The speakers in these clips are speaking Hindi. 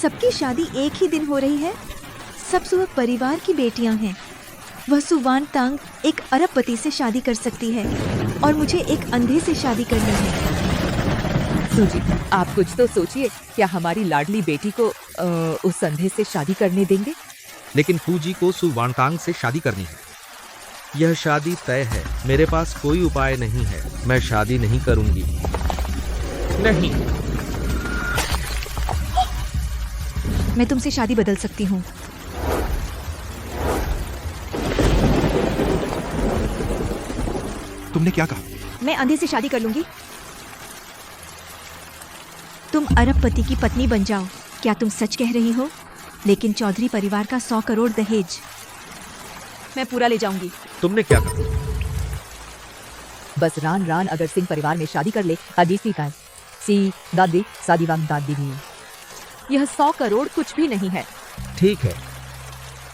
सबकी शादी एक ही दिन हो रही है। सब सुबह परिवार की बेटियां हैं। वह सुवान तांग एक अरबपति से शादी कर सकती है और मुझे एक अंधे से शादी करनी है। सूजी, आप कुछ तो सोचिए, क्या हमारी लाडली बेटी को उस अंधे से शादी करने देंगे? लेकिन फूजी को सु वानतांग से शादी करनी है। यह शादी तय है। मेरे पास कोई उपाय नहीं है। मैं शादी नहीं करूंगी। नहीं। मैं तुमसे शादी बदल सकती हूँ। तुमने क्या कहा? मैं अंधे से शादी कर लूंगी। तुम अरबपति की पत्नी बन जाओ। क्या तुम सच कह रही हो? लेकिन चौधरी परिवार का 100 करोड़ दहेज मैं पूरा ले जाऊंगी। तुमने क्या कहा? बस रान रान अगर सिंह परिवार में शादी कर ले, हदीसी का सी दादी सादी वांग दादी भी। यह 100 करोड़ कुछ भी नहीं है। ठीक है,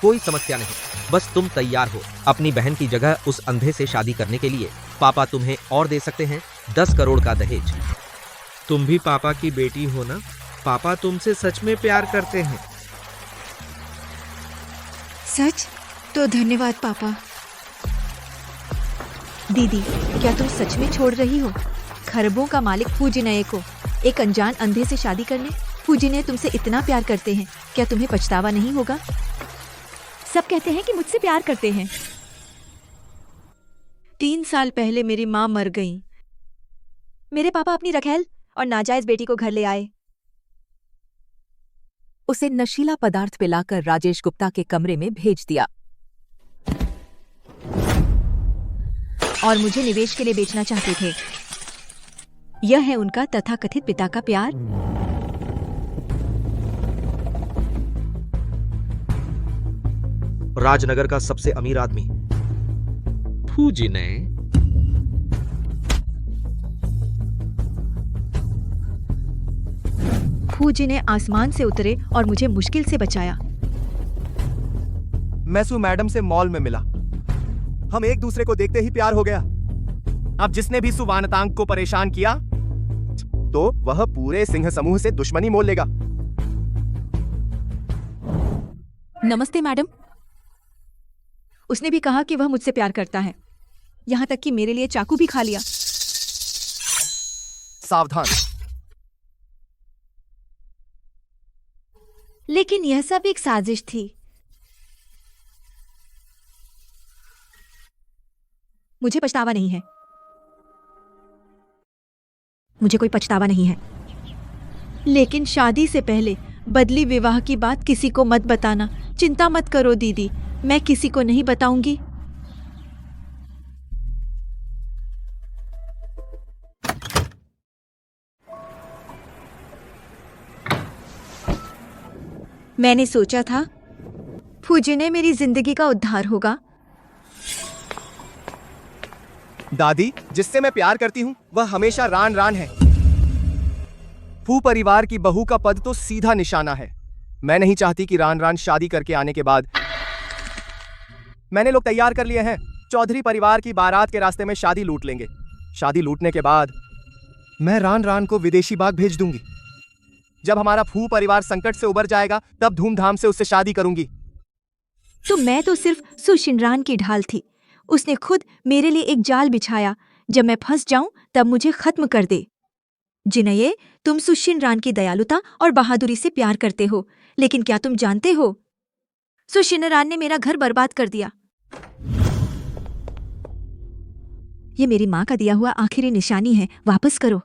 कोई समस्या नहीं। बस तुम तैयार हो अपनी बहन की जगह उस अंधे से शादी करने के लिए। पापा तुम्हें और दे सकते हैं 10 करोड़ का दहेज। तुम भी पापा की बेटी हो ना? पापा तुमसे सच में प्यार करते हैं। सच? तो धन्यवाद पापा। दीदी, क्या तुम सच में छोड़ रही हो खरबों का मालिक फूजिनये को एक अनजान अंधे से शादी करने? फूजिनये तुमसे इतना प्यार करते हैं, क्या तुम्हें पछतावा नहीं होगा? सब कहते हैं कि मुझसे प्यार करते हैं। 3 साल पहले मेरी माँ मर गई। मेरे पापा अपनी रखैल और नाजायज बेटी को घर ले आए। उसे नशीला पदार्थ पिलाकर राजेश गुप्ता के कमरे में भेज दिया और मुझे निवेश के लिए बेचना चाहते थे। यह है उनका तथाकथित पिता का प्यार। राजनगर का सबसे अमीर आदमी फूजिनये। फूजिनये आसमान से उतरे और मुझे मुश्किल से बचाया। मैं सु मैडम से मॉल में मिला। हम एक दूसरे को देखते ही प्यार हो गया। अब जिसने भी सु वानतांग को परेशान किया तो वह पूरे सिंह समूह से दुश्मनी मोल लेगा। नमस्ते मैडम। उसने भी कहा कि वह मुझसे प्यार करता है, यहाँ तक कि मेरे लिए चाकू भी खा लिया। सावधान। लेकिन यह सब एक साजिश थी। मुझे पछतावा नहीं है। मुझे कोई पछतावा नहीं है। लेकिन शादी से पहले बदली विवाह की बात किसी को मत बताना। चिंता मत करो दीदी, मैं किसी को नहीं बताऊंगी। मैंने सोचा था फूजिनये मेरी जिंदगी का उद्धार होगा। दादी, जिससे मैं प्यार करती हूँ वह हमेशा रान रान है। फू परिवार की बहू का पद तो सीधा निशाना है। मैं नहीं चाहती कि रान रान शादी करके आने के बाद। मैंने लोग तैयार कर लिए हैं। चौधरी परिवार की बारात के रास्ते में शादी लूट लेंगे। शादी लूटने के बाद मैं रान रान को विदेशी बाग भेज दूंगी। जब हमारा फू परिवार संकट से उबर जाएगा तब धूमधाम से उससे शादी करूंगी। तो मैं तो सिर्फ सुशिनरान की ढाल थी। उसने खुद मेरे लिए एक जाल बिछाया। जब मैं फंस जाऊं तब मुझे खत्म कर दे। जिनये, तुम सुशिनरान की दयालुता और बहादुरी से प्यार करते हो, लेकिन क्या तुम जानते हो सुशिनरान ने मेरा घर बर्बाद कर दिया। ये मेरी माँ का दिया हुआ आखिरी निशानी है। वापस करो।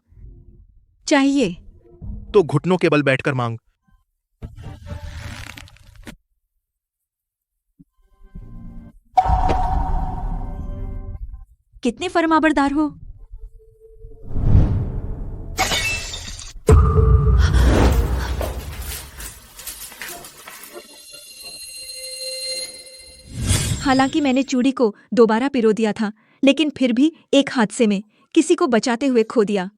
चाहिए तो घुटनों के बल बैठकर मांग। कितने फरमाबरदार हो। हालांकि मैंने चूड़ी को दोबारा पिरो दिया था, लेकिन फिर भी एक हादसे में किसी को बचाते हुए खो दिया।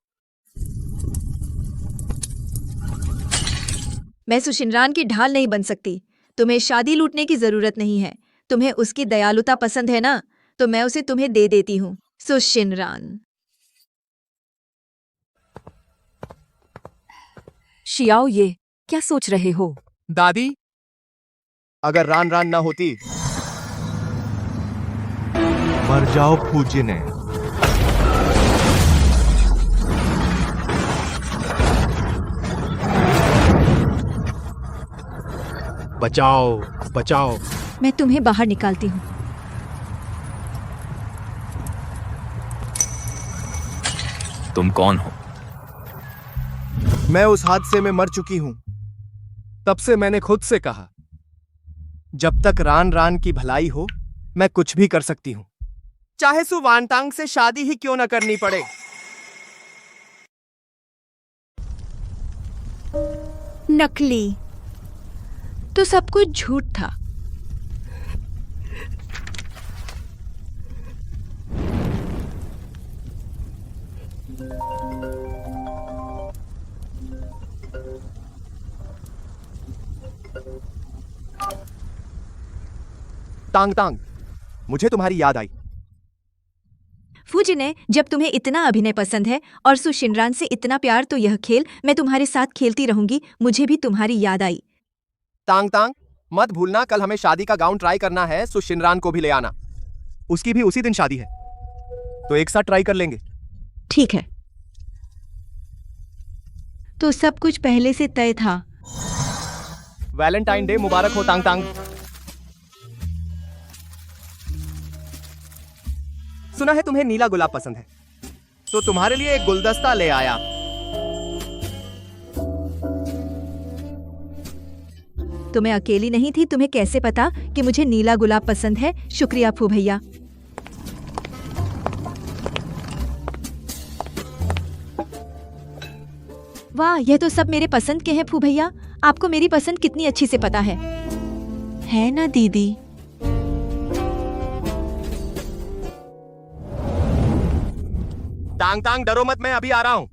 मैं सुशिनरान की ढाल नहीं बन सकती। तुम्हें शादी लूटने की जरूरत नहीं है। तुम्हें उसकी दयालुता पसंद है ना, तो मैं उसे तुम्हें दे देती हूँ। सुशिनरान। शियाओ ये क्या सोच रहे हो? दादी, अगर रान रान ना होती। मर जाओ पूजने। बचाओ बचाओ। मैं तुम्हें बाहर निकालती हूँ। तुम कौन हो? मैं उस हादसे में मर चुकी हूं। तब से मैंने खुद से कहा, जब तक रान रान की भलाई हो, मैं कुछ भी कर सकती हूं, चाहे सु वानतांग से शादी ही क्यों न करनी पड़े। नकली। तो सब कुछ झूठ था। तांग तांग, मुझे तुम्हारी याद आई। फूजिने, जब तुम्हें इतना अभिनय पसंद है और सुशिनरान से इतना प्यार, तो यह खेल मैं तुम्हारे साथ खेलती रहूंगी। मुझे भी तुम्हारी याद आई। तांग तांग, मत भूलना कल हमें शादी का गाउन ट्राई करना है। सुशिनरान को भी ले आना, उसकी भी उसी दिन शादी है, तो एक साथ ट्राई कर लेंगे। ठीक है। तो सब कुछ पहले से तय था। वैलेंटाइन डे मुबारक हो तांग तांग। सुना है तुम्हें नीला गुलाब पसंद है, तो तुम्हारे लिए एक गुलदस्ता ले आया। तो मैं अकेली नहीं थी। तुम्हें कैसे पता कि मुझे नीला गुलाब पसंद है? शुक्रिया फू भैया। वाह, यह तो सब मेरे पसंद के हैं फू भैया। आपको मेरी पसंद कितनी अच्छी से पता है ना दीदी? तांग तांग, डरो मत, मैं अभी आ रहा हूं।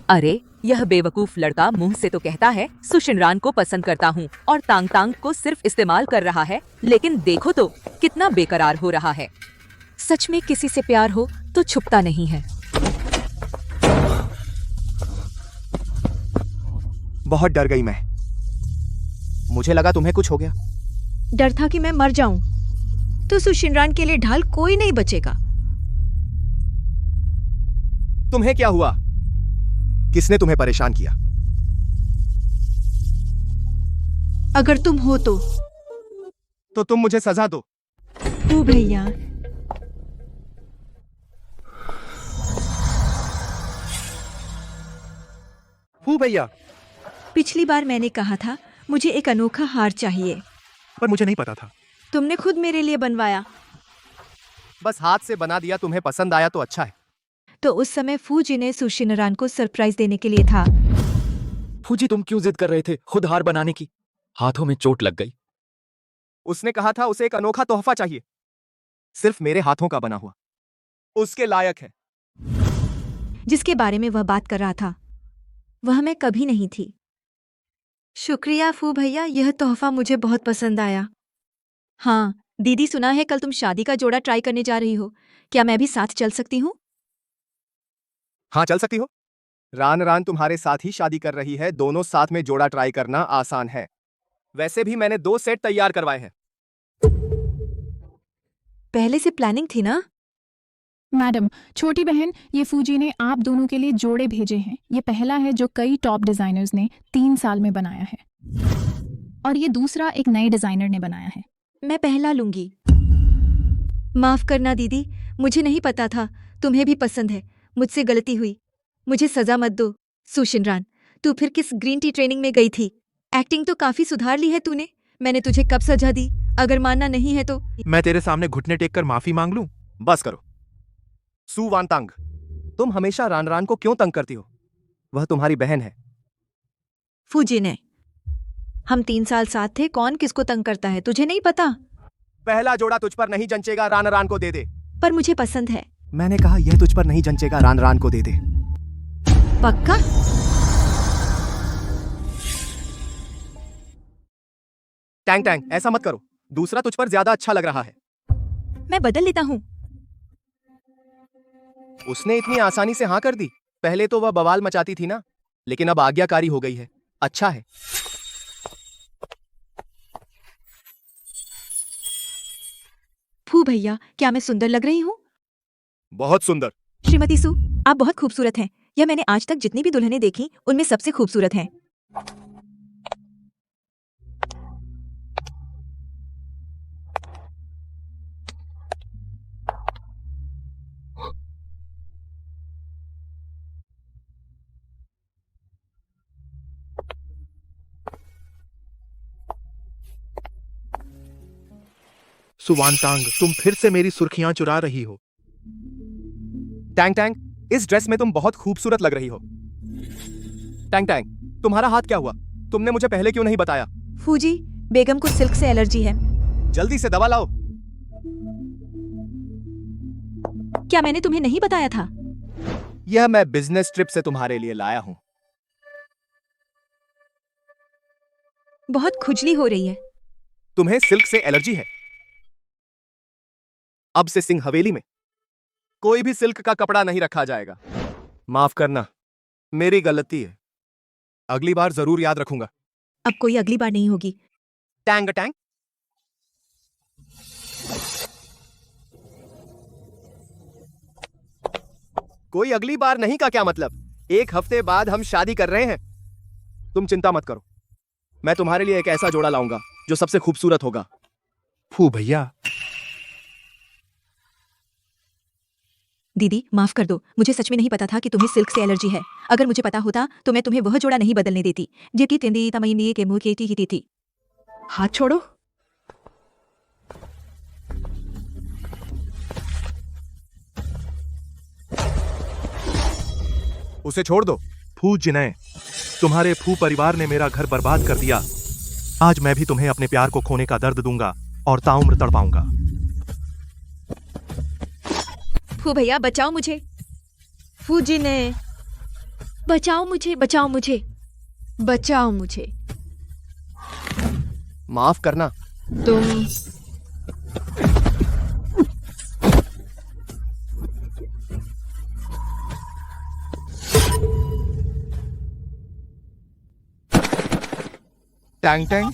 अरे, यह बेवकूफ लड़का मुंह से तो कहता है सुशिनरान को पसंद करता हूँ और तांग तांग को सिर्फ इस्तेमाल कर रहा है, लेकिन देखो तो कितना बेकरार हो रहा है। सच में किसी से प्यार हो तो छुपता नहीं है। बहुत डर गई मैं। मुझे लगा तुम्हें कुछ हो गया। डर था कि मैं मर जाऊं, तो सुशिनरान के लिए ढाल कोई नहीं बचेगा। तुम्हें क्या हुआ? किसने तुम्हें परेशान किया? अगर तुम हो तो तुम मुझे सजा दो। फू भैया। फू भैया, पिछली बार मैंने कहा था मुझे एक अनोखा हार चाहिए। पर मुझे नहीं पता था। तुमने खुद मेरे लिए बनवाया। बस हाथ से बना दिया, तुम्हें पसंद आया तो अच्छा है। तो उस समय फूजी ने सुशिनरान को सरप्राइज देने के लिए था। फूजी, तुम क्यों जिद कर रहे थे खुद हार बनाने की? हाथों में चोट लग गई। उसने कहा था उसे एक अनोखा तोहफा चाहिए, सिर्फ मेरे हाथों का बना हुआ, उसके लायक है। जिसके बारे में वह बात कर रहा था वह मैं कभी नहीं थी। शुक्रिया फू भैया, यह तोहफा मुझे बहुत पसंद आया। हाँ दीदी, सुना है कल तुम शादी का जोड़ा ट्राई करने जा रही हो। क्या मैं भी साथ चल सकती हूँ? हाँ, चल सकती हो। रान रान तुम्हारे साथ ही शादी कर रही है, दोनों साथ में जोड़ा ट्राई करना आसान है। वैसे भी मैंने 2 सेट तैयार करवाए हैं। पहले से प्लानिंग थी ना? मैडम, छोटी बहन, ये फूजी ने आप दोनों के लिए जोड़े भेजे हैं। ये पहला है जो कई टॉप डिजाइनर्स ने 3 साल में बनाया है, और ये दूसरा एक नए डिजाइनर ने बनाया है। मैं पहला लूंगी। माफ करना दीदी, मुझे नहीं पता था तुम्हें भी पसंद है। मुझसे गलती हुई, मुझे सजा मत दो। सुशिनरान, तू फिर किस ग्रीन टी ट्रेनिंग में गई थी? एक्टिंग तो काफी सुधार ली है तूने। मैंने तुझे कब सजा दी? अगर मानना नहीं है तो मैं तेरे सामने घुटने टेक कर माफी मांग लूं? बस करो। सु वानतांग, तुम हमेशा रान रान को क्यों तंग करती हो? वह तुम्हारी बहन है। फूजी ने, हम 3 साल साथ थे, कौन किसको तंग करता है तुझे नहीं पता? पहला जोड़ा तुझ पर नहीं जंचेगा, रान रान को दे दे। पर मुझे पसंद है। मैंने कहा यह तुझ पर नहीं जंचेगा, रान रान को दे दे। पक्का? टैंग टैंग, ऐसा मत करो, दूसरा तुझ पर ज्यादा अच्छा लग रहा है। मैं बदल लेता हूँ। उसने इतनी आसानी से हाँ कर दी। पहले तो वह बवाल मचाती थी ना, लेकिन अब आज्ञाकारी हो गई है। अच्छा है। फू भैया, क्या मैं सुंदर लग रही हूँ? बहुत सुंदर। श्रीमती सु, आप बहुत खूबसूरत हैं। यह मैंने आज तक जितनी भी दुल्हनें देखी उनमें सबसे खूबसूरत हैं। सुवानतांग, तुम फिर से मेरी सुर्खियां चुरा रही हो। टैंग टैंग, इस ड्रेस में तुम बहुत खूबसूरत लग रही हो। टैंग टैंग, तुम्हारा हाथ क्या हुआ? तुमने मुझे पहले क्यों नहीं बताया? फूजी, बेगम को सिल्क से एलर्जी है। जल्दी से दवा लाओ। क्या मैंने तुम्हें नहीं बताया था? यह मैं बिजनेस ट्रिप से तुम्हारे लिए लाया हूं। बहुत खुजली हो रही है। तुम्हें सिल्क से एलर्जी है। अब से सिंह हवेली में कोई भी सिल्क का कपड़ा नहीं रखा जाएगा। माफ करना, मेरी गलती है। अगली बार जरूर याद रखूंगा। अब कोई अगली बार नहीं होगी। टैंग टैंग, कोई अगली बार नहीं का क्या मतलब? 1 हफ्ते बाद हम शादी कर रहे हैं। तुम चिंता मत करो, मैं तुम्हारे लिए एक ऐसा जोड़ा लाऊंगा जो सबसे खूबसूरत होगा। फू भैया, दीदी, माफ कर दो। मुझे सच में नहीं पता था कि तुम्हें सिल्क से एलर्जी है। अगर मुझे पता होता तो मैं तुम्हें वह जोड़ा नहीं बदलने देती जेकी तिंदी तमयनी के मुंह की थी। हाथ छोड़ो। उसे छोड़ दो। फू जिनय, तुम्हारे फू परिवार ने मेरा घर बर्बाद कर दिया। आज मैं भी तुम्हें अपने प्यार को खोने का दर्द दूंगा और ताउम्र तड़पाऊंगा। फू भैया, बचाओ मुझे। फूजी ने बचाओ मुझे, बचाओ मुझे, बचाओ मुझे। माफ करना। तुम टैंग टैंग,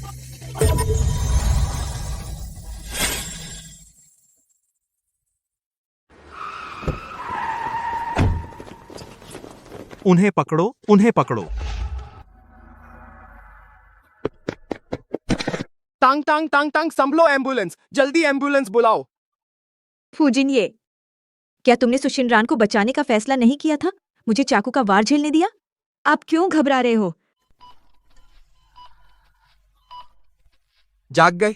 उन्हें पकड़ो, उन्हें पकड़ो। टांग टांग टांग टांग, संभलो एम्बुलेंस, जल्दी एम्बुलेंस बुलाओ। फूजिन, ये क्या तुमने सुशिनरान को बचाने का फैसला नहीं किया था? मुझे चाकू का वार झेलने दिया? आप क्यों घबरा रहे हो? जाग गए?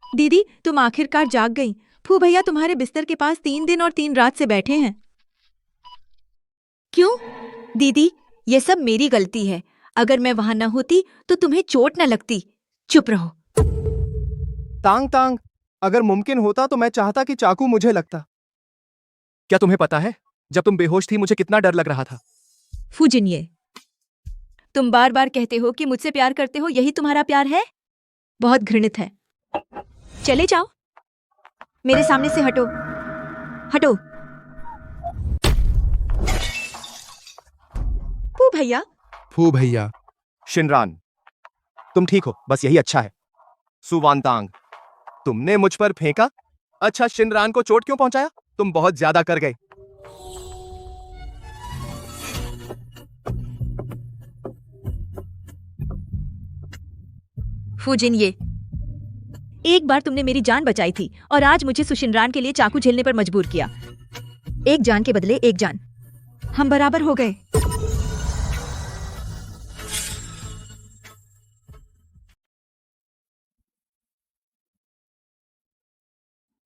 दीदी, तुम आखिरकार जाग गई। फू भैया तुम्हारे बिस्तर के पास 3 दिन और 3 रात से बैठे हैं। क्यों? दीदी, ये सब मेरी गलती है। अगर मैं वहां न होती तो तुम्हें चोट न लगती। चुप रहो। टांग टांग, अगर मुमकिन होता तो मैं चाहता कि चाकू मुझे लगता। क्या तुम्हें पता है, जब तुम बेहोश थी मुझे कितना डर लग रहा था? फूजिन, ये तुम बार बार कहते हो कि मुझसे प्यार करते हो, यही तुम्हारा प्यार है? बहुत घृणित है। चले जाओ, मेरे सामने से हटो, हटो। फू भैया, फू भैया, शिनरान, तुम ठीक हो, बस यही अच्छा है। सुवानतांग, तुमने मुझ पर फेंका? अच्छा, शिनरान को चोट क्यों पहुंचाया? तुम बहुत ज्यादा कर गए। फूजिन, ये एक बार तुमने मेरी जान बचाई थी और आज मुझे सुशिनरान के लिए चाकू झेलने पर मजबूर किया। एक जान के बदले एक जान। हम बराबर हो गए।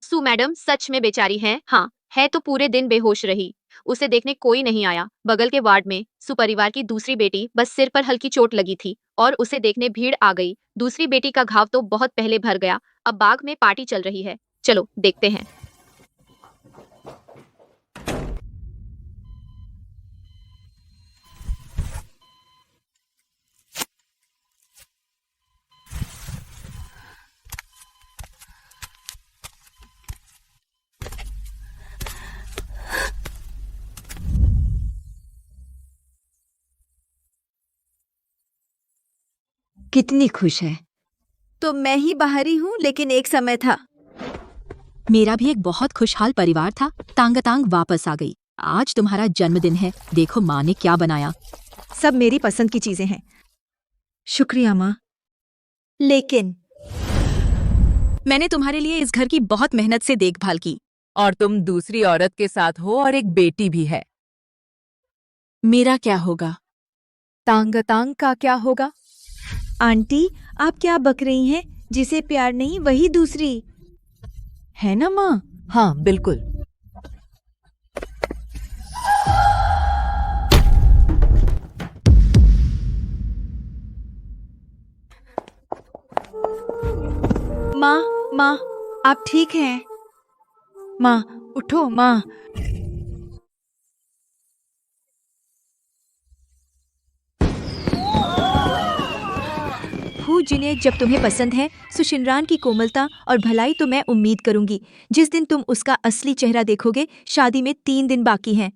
सु मैडम सच में बेचारी हैं। हाँ, है तो पूरे दिन बेहोश रही। उसे देखने कोई नहीं आया। बगल के वार्ड में सु परिवार की दूसरी बेटी बस सिर पर हल्की चोट लगी थी और उसे देखने भीड़ आ गई। दूसरी बेटी का घाव तो बहुत पहले भर गया। अब बाग में पार्टी चल रही है। चलो देखते हैं। कितनी खुश है। तो मैं ही बाहरी हूँ, लेकिन एक समय था। मेरा भी एक बहुत खुशहाल परिवार था। तांगतांग वापस आ गई। आज तुम्हारा जन्मदिन है, देखो माँ ने क्या बनाया। सब मेरी पसंद की चीजें हैं। शुक्रिया माँ। लेकिन मैंने तुम्हारे लिए इस घर की बहुत मेहनत से देखभाल की, और तुम दूसरी औरत के साथ हो और एक बेटी भी है। मेरा क्या होगा? तांगतांग का क्या होगा? आंटी, आप क्या बक रही हैं? जिसे प्यार नहीं वही दूसरी है ना माँ? हाँ बिल्कुल। माँ, माँ, आप ठीक हैं? माँ, उठो माँ। हूँ जिन्हें जब तुम्हें पसंद है सुशिनरान की कोमलता और भलाई, तो मैं उम्मीद करूंगी जिस दिन तुम उसका असली चेहरा देखोगे। शादी में 3 दिन बाकी हैं।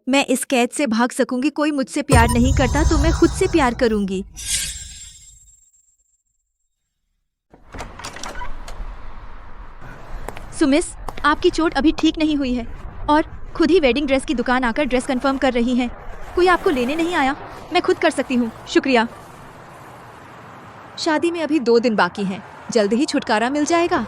मैं इस कैद से भाग सकूंगी। कोई मुझसे प्यार नहीं करता तो मैं खुद से प्यार करूंगी। सुमिस, आपकी चोट अभी ठीक नहीं हुई है और खुद ही वेडिंग ड्रेस की दुकान आकर ड्रेस कंफर्म कर रही है। कोई आपको लेने नहीं आया। मैं खुद कर सकती हूँ। शुक्रिया। शादी में अभी 2 दिन बाकी हैं। जल्द ही छुटकारा मिल जाएगा।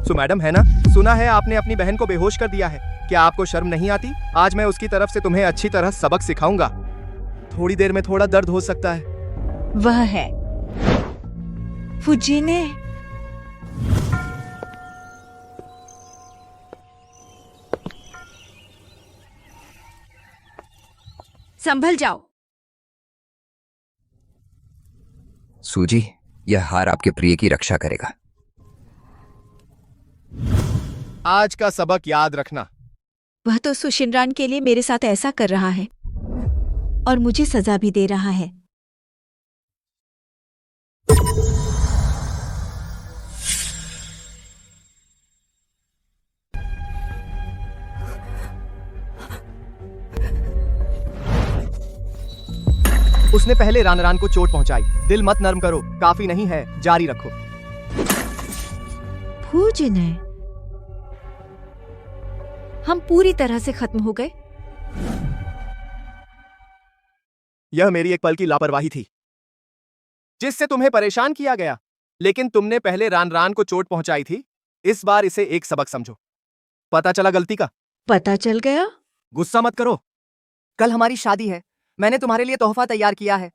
सो मैडम, है ना? सुना है आपने अपनी बहन को बेहोश कर दिया है। क्या आपको शर्म नहीं आती? आज मैं उसकी तरफ से तुम्हें अच्छी तरह सबक सिखाऊंगा। थोड़ी देर में थोड़ा दर्द हो सकता है। वह है फुजीने। संभल जाओ। सूजी, यह हार आपके प्रिय की रक्षा करेगा। आज का सबक याद रखना। वह तो सुशिनरान के लिए मेरे साथ ऐसा कर रहा है और मुझे सजा भी दे रहा है। उसने पहले रानरान को चोट पहुंचाई। दिल मत नर्म करो, काफी नहीं है, जारी रखो। फूजिने, हम पूरी तरह से खत्म हो गए। यह मेरी एक पल की लापरवाही थी जिससे तुम्हें परेशान किया गया, लेकिन तुमने पहले रानरान को चोट पहुंचाई थी। इस बार इसे एक सबक समझो। पता चला गलती का? पता चल गया। गुस्सा मत करो। कल हमारी शादी है। मैंने तुम्हारे लिए तोहफा तैयार किया है।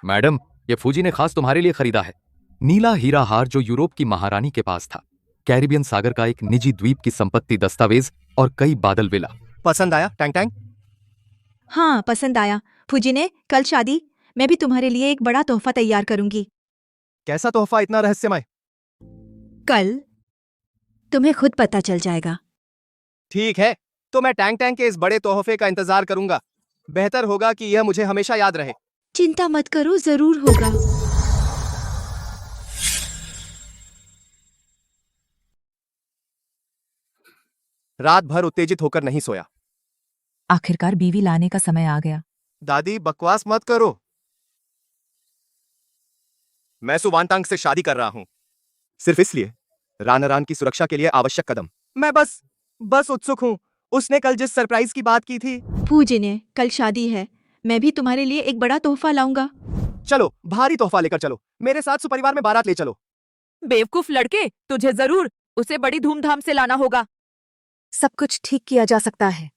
मैडम, ये फूजी ने खास तुम्हारे लिए खरीदा है। नीला हीरा हार जो यूरोप की महारानी के पास था। कैरिबियन सागर का एक निजी द्वीप की संपत्ति, दस्तावेज और कई बादल विला। पसंद आया टैंग टैंग? हाँ, पसंद आया। फुजीने, कल शादी, मैं भी तुम्हारे लिए एक बड़ा तोहफा तैयार करूंगी। कैसा तोहफा, इतना रहस्यमय? कल तुम्हें खुद पता चल जाएगा। ठीक है, तो मैं टैंग टैंग के इस बड़े तोहफे का इंतजार करूंगा। बेहतर होगा कि यह मुझे हमेशा याद रहे। चिंता मत करो, जरूर होगा। रात भर उत्तेजित होकर नहीं सोया। आखिरकार बीवी लाने का समय आ गया। दादी, बकवास मत करो। मैं सुवानतांग से शादी कर रहा हूं, सिर्फ इसलिए रानरान की सुरक्षा के लिए आवश्यक कदम। मैं बस उत्सुक हूं। उसने कल जिस सरप्राइज की बात की थी। फूजिने, कल शादी है। मैं भी तुम्हारे लिए एक बड़ा तोहफा लाऊंगा। चलो, भारी तोहफा लेकर चलो। मेरे साथ सुपरिवार में बारात ले चलो। बेवकूफ लड़के, तुझे जरूर उसे बड़ी धूमधाम से लाना होगा। सब कुछ ठीक किया जा सकता है।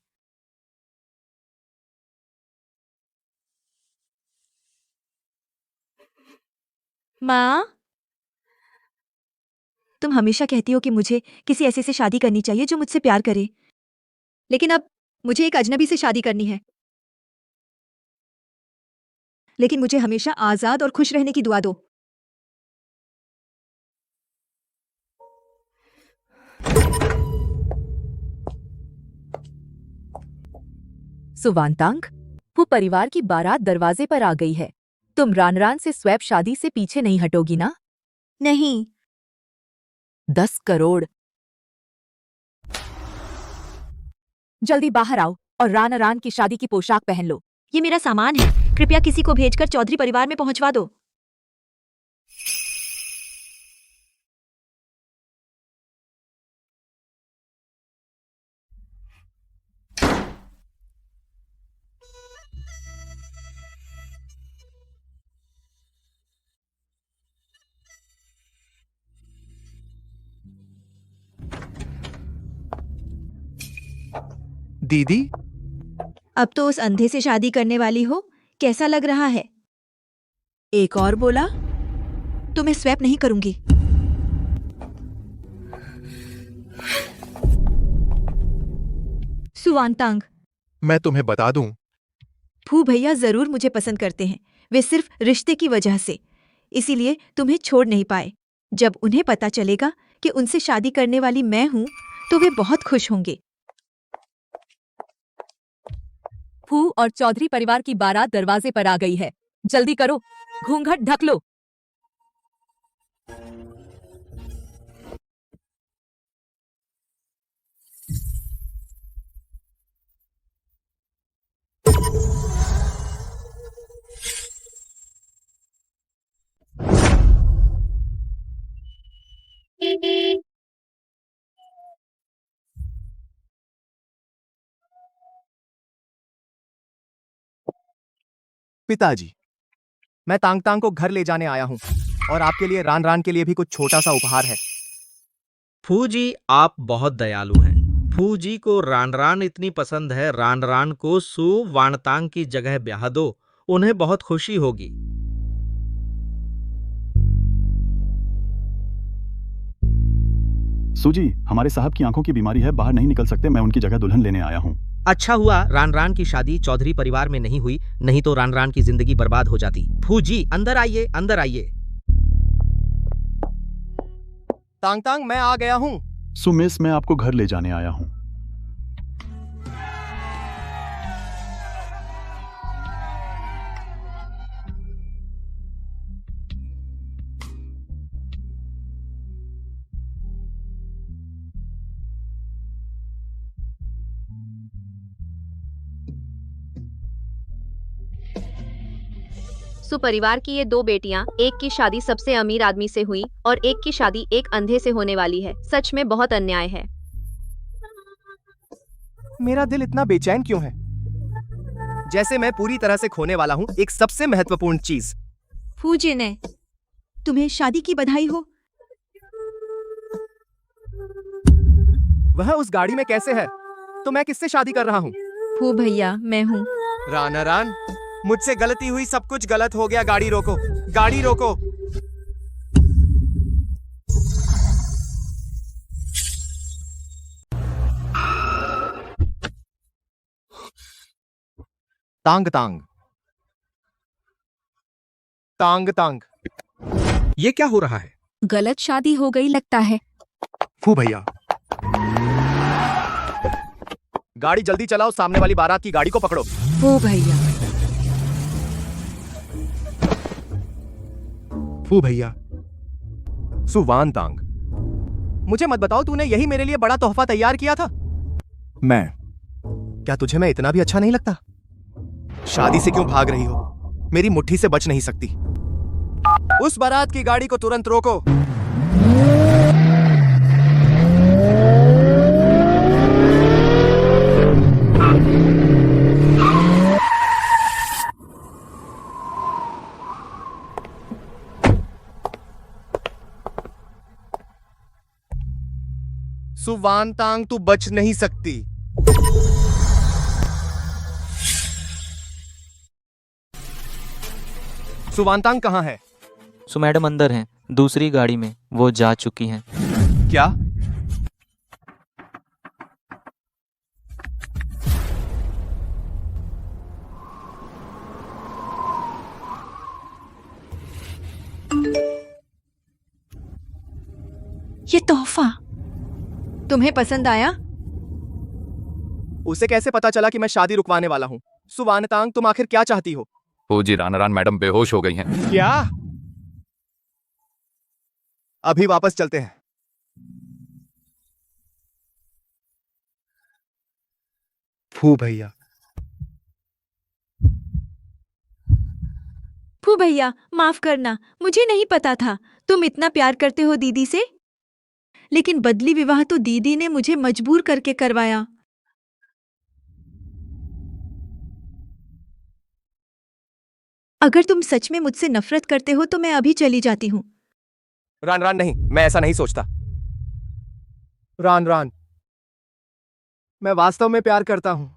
माँ, तुम हमेशा कहती हो कि मुझे किसी ऐसे से शादी करनी चाहिए जो मुझसे प्यार करे, लेकिन अब मुझे एक अजनबी से शादी करनी है। लेकिन मुझे हमेशा आजाद और खुश रहने की दुआ दो। सुवांतांग, वो परिवार की बारात दरवाजे पर आ गई है। तुम रानरान से स्वैप शादी से पीछे नहीं हटोगी ना? नहीं। 10 करोड़। जल्दी बाहर आओ और रान की शादी की पोशाक पहन लो। ये मेरा सामान है, कृपया किसी को भेजकर चौधरी परिवार में पहुंचवा दो। दीदी, अब तो उस अंधे से शादी करने वाली हो, कैसा लग रहा है? एक और बोला तो मैं स्वैप नहीं करूंगी। सुवांतांग, मैं तुम्हें बता दूं, फू भैया जरूर मुझे पसंद करते हैं, वे सिर्फ रिश्ते की वजह से, इसीलिए तुम्हें छोड़ नहीं पाए। जब उन्हें पता चलेगा कि उनसे शादी करने वाली मैं हूं, तो वे बहुत खुश होंगे। फू और चौधरी परिवार की बारात दरवाजे पर आ गई है। जल्दी करो, घूंघट ढक लो। पिताजी, मैं तांग तांग को घर ले जाने आया हूँ और आपके लिए रान रान के लिए भी कुछ छोटा सा उपहार है। फूजी, आप बहुत दयालु हैं। फूजी को रान रान इतनी पसंद है, रान रान को सु वानतांग की जगह ब्याह दो, उन्हें बहुत खुशी होगी। सूजी, हमारे साहब की आंखों की बीमारी है, बाहर नहीं निकल सकते, मैं उनकी जगह दुल्हन लेने आया हूँ। अच्छा हुआ रान रान की शादी चौधरी परिवार में नहीं हुई, नहीं तो रान रान की जिंदगी बर्बाद हो जाती। फूजी, अंदर आइए, अंदर आइए। तांग तांग, मैं आ गया हूँ। सुमिस, मैं आपको घर ले जाने आया हूँ। सुपरिवार की ये 2 बेटियां, एक की शादी सबसे अमीर आदमी से हुई और एक की शादी एक अंधे से होने वाली है। सच में बहुत अन्याय है। मेरा दिल इतना बेचैन क्यों है? जैसे मैं पूरी तरह से खोने वाला हूँ एक सबसे महत्वपूर्ण चीज। फूजी ने तुम्हें शादी की बधाई हो। वह उस गाड़ी में कैसे है? तो मैं किससे शादी कर रहा हूँ? फू भैया, मैं हूँ। राना रान, मुझसे गलती हुई, सब कुछ गलत हो गया। गाड़ी रोको, गाड़ी रोको। तांग तांग, तांग तांग, ये क्या हो रहा है? गलत शादी हो गई लगता है। फू भैया, गाड़ी जल्दी चलाओ, सामने वाली बारात की गाड़ी को पकड़ो। वो भैया, फू भैया, सुवान तांग, मुझे मत बताओ तूने यही मेरे लिए बड़ा तोहफा तैयार किया था। क्या तुझे मैं इतना भी अच्छा नहीं लगता? शादी से क्यों भाग रही हो? मेरी मुट्ठी से बच नहीं सकती। उस बारात की गाड़ी को तुरंत रोको। सुवान तांग, तू बच नहीं सकती। सुवान तांग कहाँ है? सो मैडम अंदर हैं, दूसरी गाड़ी में, वो जा चुकी हैं। क्या? ये तोहफा तुम्हें पसंद आया? उसे कैसे पता चला कि मैं शादी रुकवाने वाला हूँ? सुवानतांग, तुम आखिर क्या चाहती हो? फूजी रानारान मैडम बेहोश हो गई हैं। क्या? अभी वापस चलते हैं। फू भैया, फू भैया, माफ करना, मुझे नहीं पता था तुम इतना प्यार करते हो दीदी से। लेकिन बदली विवाह तो दीदी ने मुझे मजबूर करके करवाया। अगर तुम सच में मुझसे नफरत करते हो तो मैं अभी चली जाती हूँ। रान रान, नहीं, मैं ऐसा नहीं सोचता। रान रान, मैं वास्तव में प्यार करता हूं।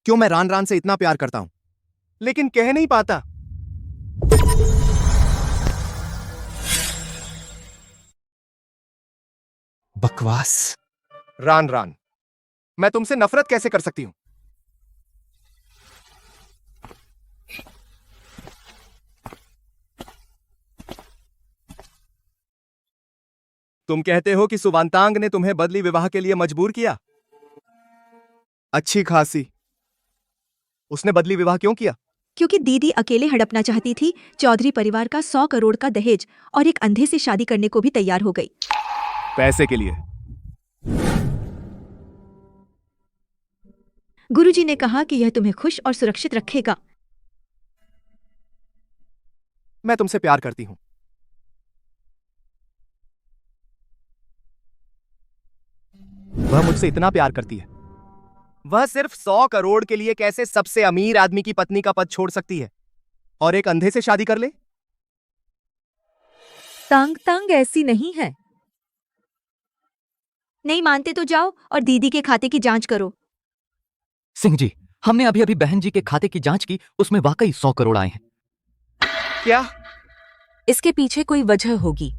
क्यों मैं रान रान से इतना प्यार करता हूं, लेकिन कह नहीं पाता। बकवास। रान रान, मैं तुमसे नफरत कैसे कर सकती हूं? तुम कहते हो कि सुवानतांग ने तुम्हें बदली विवाह के लिए मजबूर किया? अच्छी खासी। उसने बदली विवाह क्यों किया? क्योंकि दीदी अकेले हड़पना चाहती थी। चौधरी परिवार का 100 करोड़ का दहेज और एक अंधे से शादी करने को भी तैयार हो गई। पैसे के लिए। गुरुजी ने कहा कि यह तुम्हें खुश और सुरक्षित रखेगा। मैं तुमसे प्यार करती हूं। वह मुझसे इतना प्यार करती है। वह सिर्फ 100 करोड़ के लिए कैसे सबसे अमीर आदमी की पत्नी का पद छोड़ सकती है और एक अंधे से शादी कर ले? तांग तांग ऐसी नहीं है। नहीं मानते तो जाओ और दीदी के खाते की जांच करो। सिंह जी, हमने अभी अभी बहन जी के खाते की जांच की, उसमें वाकई 100 करोड़ आए हैं। क्या? इसके पीछे कोई वजह होगी।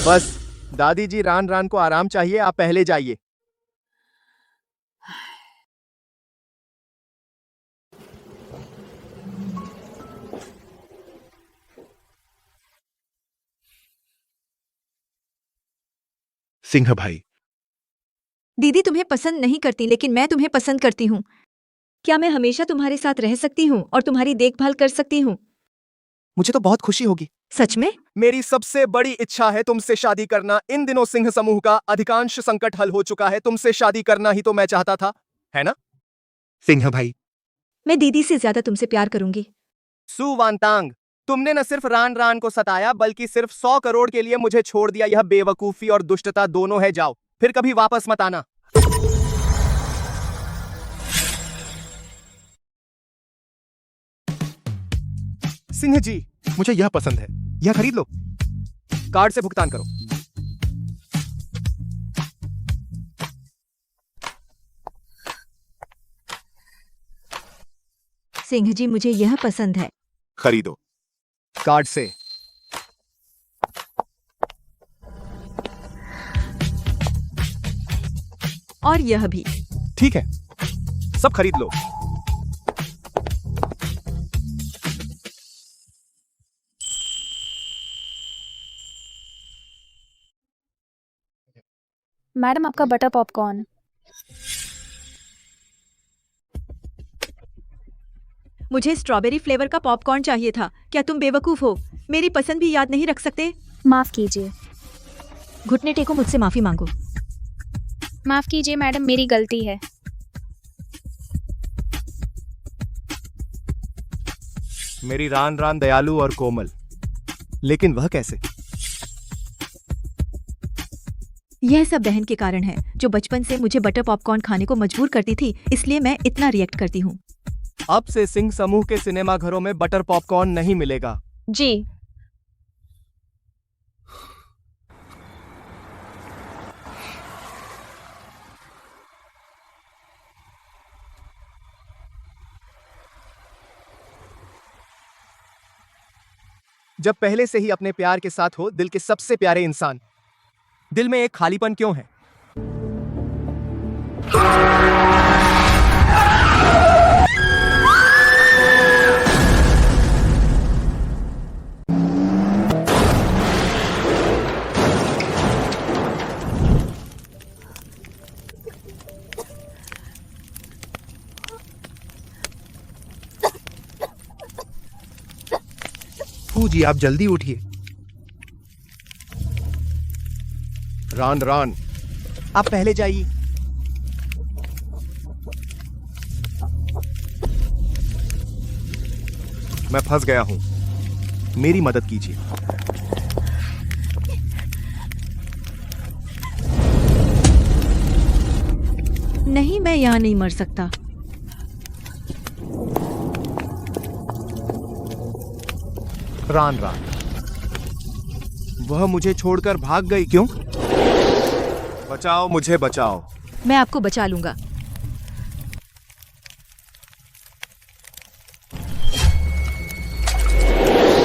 बस दादी जी, रान रान को आराम चाहिए, आप पहले जाइए। सिंह भाई, दीदी तुम्हें पसंद नहीं करती, लेकिन मैं तुम्हें पसंद करती हूँ। क्या मैं हमेशा तुम्हारे साथ रह सकती हूँ और तुम्हारी देखभाल कर सकती हूँ? मुझे तो बहुत खुशी होगी। सच में? मेरी सबसे बड़ी इच्छा है तुमसे शादी करना। इन दिनों सिंह समूह का अधिकांश संकट हल हो चुका है। तुमसे शादी करना ही तो मैं चाहता था, है ना? सिंह भाई, मैं दीदी से ज्यादा तुमसे प्यार करूंगी। सुवानतांग, तुमने न सिर्फ रान रान को सताया, बल्कि सिर्फ 100 करोड़ के लिए मुझे छोड़ दिया। यह बेवकूफी और दुष्टता दोनों है। जाओ, फिर कभी वापस मत आना। सिंह जी, मुझे यह पसंद है। यह खरीद लो। कार्ड से भुगतान करो। सिंह जी, मुझे यह पसंद है। खरीदो। कार्ड से। और यह भी। ठीक है, सब खरीद लो। मैडम, आपका बटर पॉपकॉर्न। मुझे स्ट्रॉबेरी फ्लेवर का पॉपकॉर्न चाहिए था। क्या तुम बेवकूफ हो? मेरी पसंद भी याद नहीं रख सकते? माफ कीजिए। घुटने टेको, मुझसे माफी मांगो। माफ कीजिए मैडम, मेरी गलती है। मेरी रान रान दयालु और कोमल, लेकिन वह कैसे? यह सब बहन के कारण है, जो बचपन से मुझे बटर पॉपकॉर्न खाने को मजबूर करती थी, इसलिए मैं इतना रिएक्ट करती हूँ। अब से सिंह समूह के सिनेमा घरों में बटर पॉपकॉर्न नहीं मिलेगा। जी। जब पहले से ही अपने प्यार के साथ हो, दिल के सबसे प्यारे इंसान, दिल में एक खालीपन क्यों है? फूजी आप जल्दी उठिए। रान रान, आप पहले जाइए। मैं फंस गया हूं, मेरी मदद कीजिए। नहीं, मैं यहाँ नहीं मर सकता। रान रान, वह मुझे छोड़कर भाग गई क्यों? बचाओ, मुझे बचाओ। मैं आपको बचा लूंगा।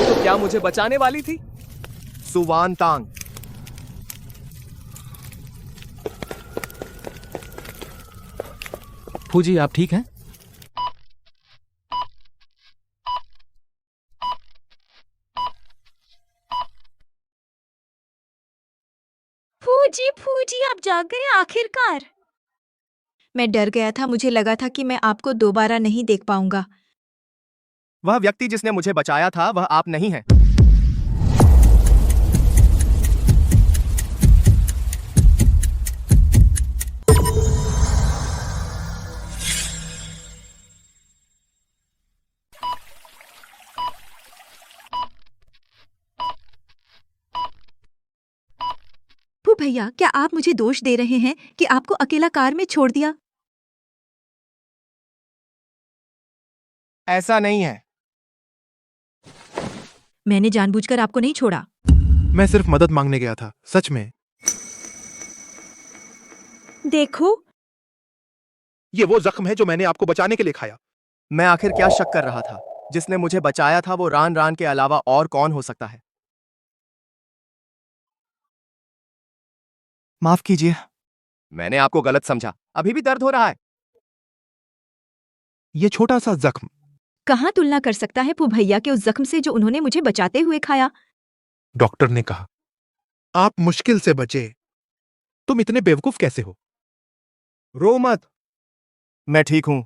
तो क्या मुझे बचाने वाली थी? सुवान तांग। फूजी आप ठीक हैं? फूजी आप जाग गए आखिरकार। मैं डर गया था, मुझे लगा था कि मैं आपको दोबारा नहीं देख पाऊंगा। वह व्यक्ति जिसने मुझे बचाया था वह आप नहीं हैं। फू भैया, क्या आप मुझे दोष दे रहे हैं कि आपको अकेला कार में छोड़ दिया? ऐसा नहीं है। मैंने जानबूझकर आपको नहीं छोड़ा। मैं सिर्फ मदद मांगने गया था, सच में। देखो, ये वो जख्म है जो मैंने आपको बचाने के लिए खाया। मैं आखिर क्या शक कर रहा था? जिसने मुझे बचाया था वो रान रान के अलावा और कौन हो सकता है? माफ कीजिए, मैंने आपको गलत समझा। अभी भी दर्द हो रहा है। ये छोटा सा जख्म कहाँ तुलना कर सकता है फू भैया के उस जख्म से जो उन्होंने मुझे बचाते हुए खाया। डॉक्टर ने कहा आप मुश्किल से बचे। तुम इतने बेवकूफ कैसे हो? रो मत, मैं ठीक हूं।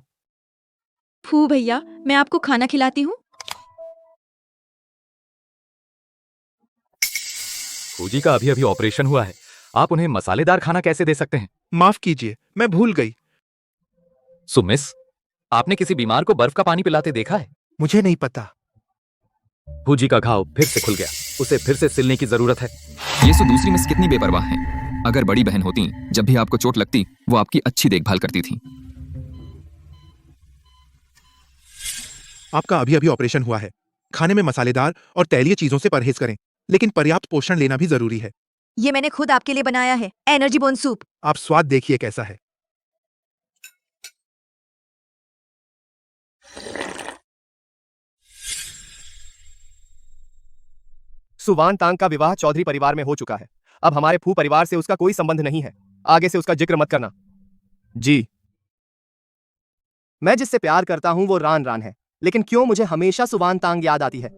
फू भैया, मैं आपको खाना खिलाती हूँ। फूजी का अभी अभी ऑपरेशन हुआ है, आप उन्हें मसालेदार खाना कैसे दे सकते हैं? माफ कीजिए, मैं भूल गई। सुमिस, आपने किसी बीमार को बर्फ का पानी पिलाते देखा है? मुझे नहीं पता। फूजी का घाव फिर से खुल गया, उसे फिर से सिलने की जरूरत है। ये सो दूसरी मिस कितनी बेपरवाह है। अगर बड़ी बहन होती, जब भी आपको चोट लगती वो आपकी अच्छी देखभाल करती थी। आपका अभी अभी ऑपरेशन हुआ है। खाने में मसालेदार और तैलीय चीजों से परहेज करें, लेकिन पर्याप्त पोषण लेना भी जरूरी है। ये मैंने खुद आपके लिए बनाया है, एनर्जी बोन सूप। आप स्वाद देखिए कैसा है। सुवान तांग का विवाह चौधरी परिवार में हो चुका है। अब हमारे फू परिवार से उसका कोई संबंध नहीं है। आगे से उसका जिक्र मत करना। जी, मैं जिससे प्यार करता हूं वो रान रान है, लेकिन क्यों मुझे हमेशा सुवान तांग याद आती है?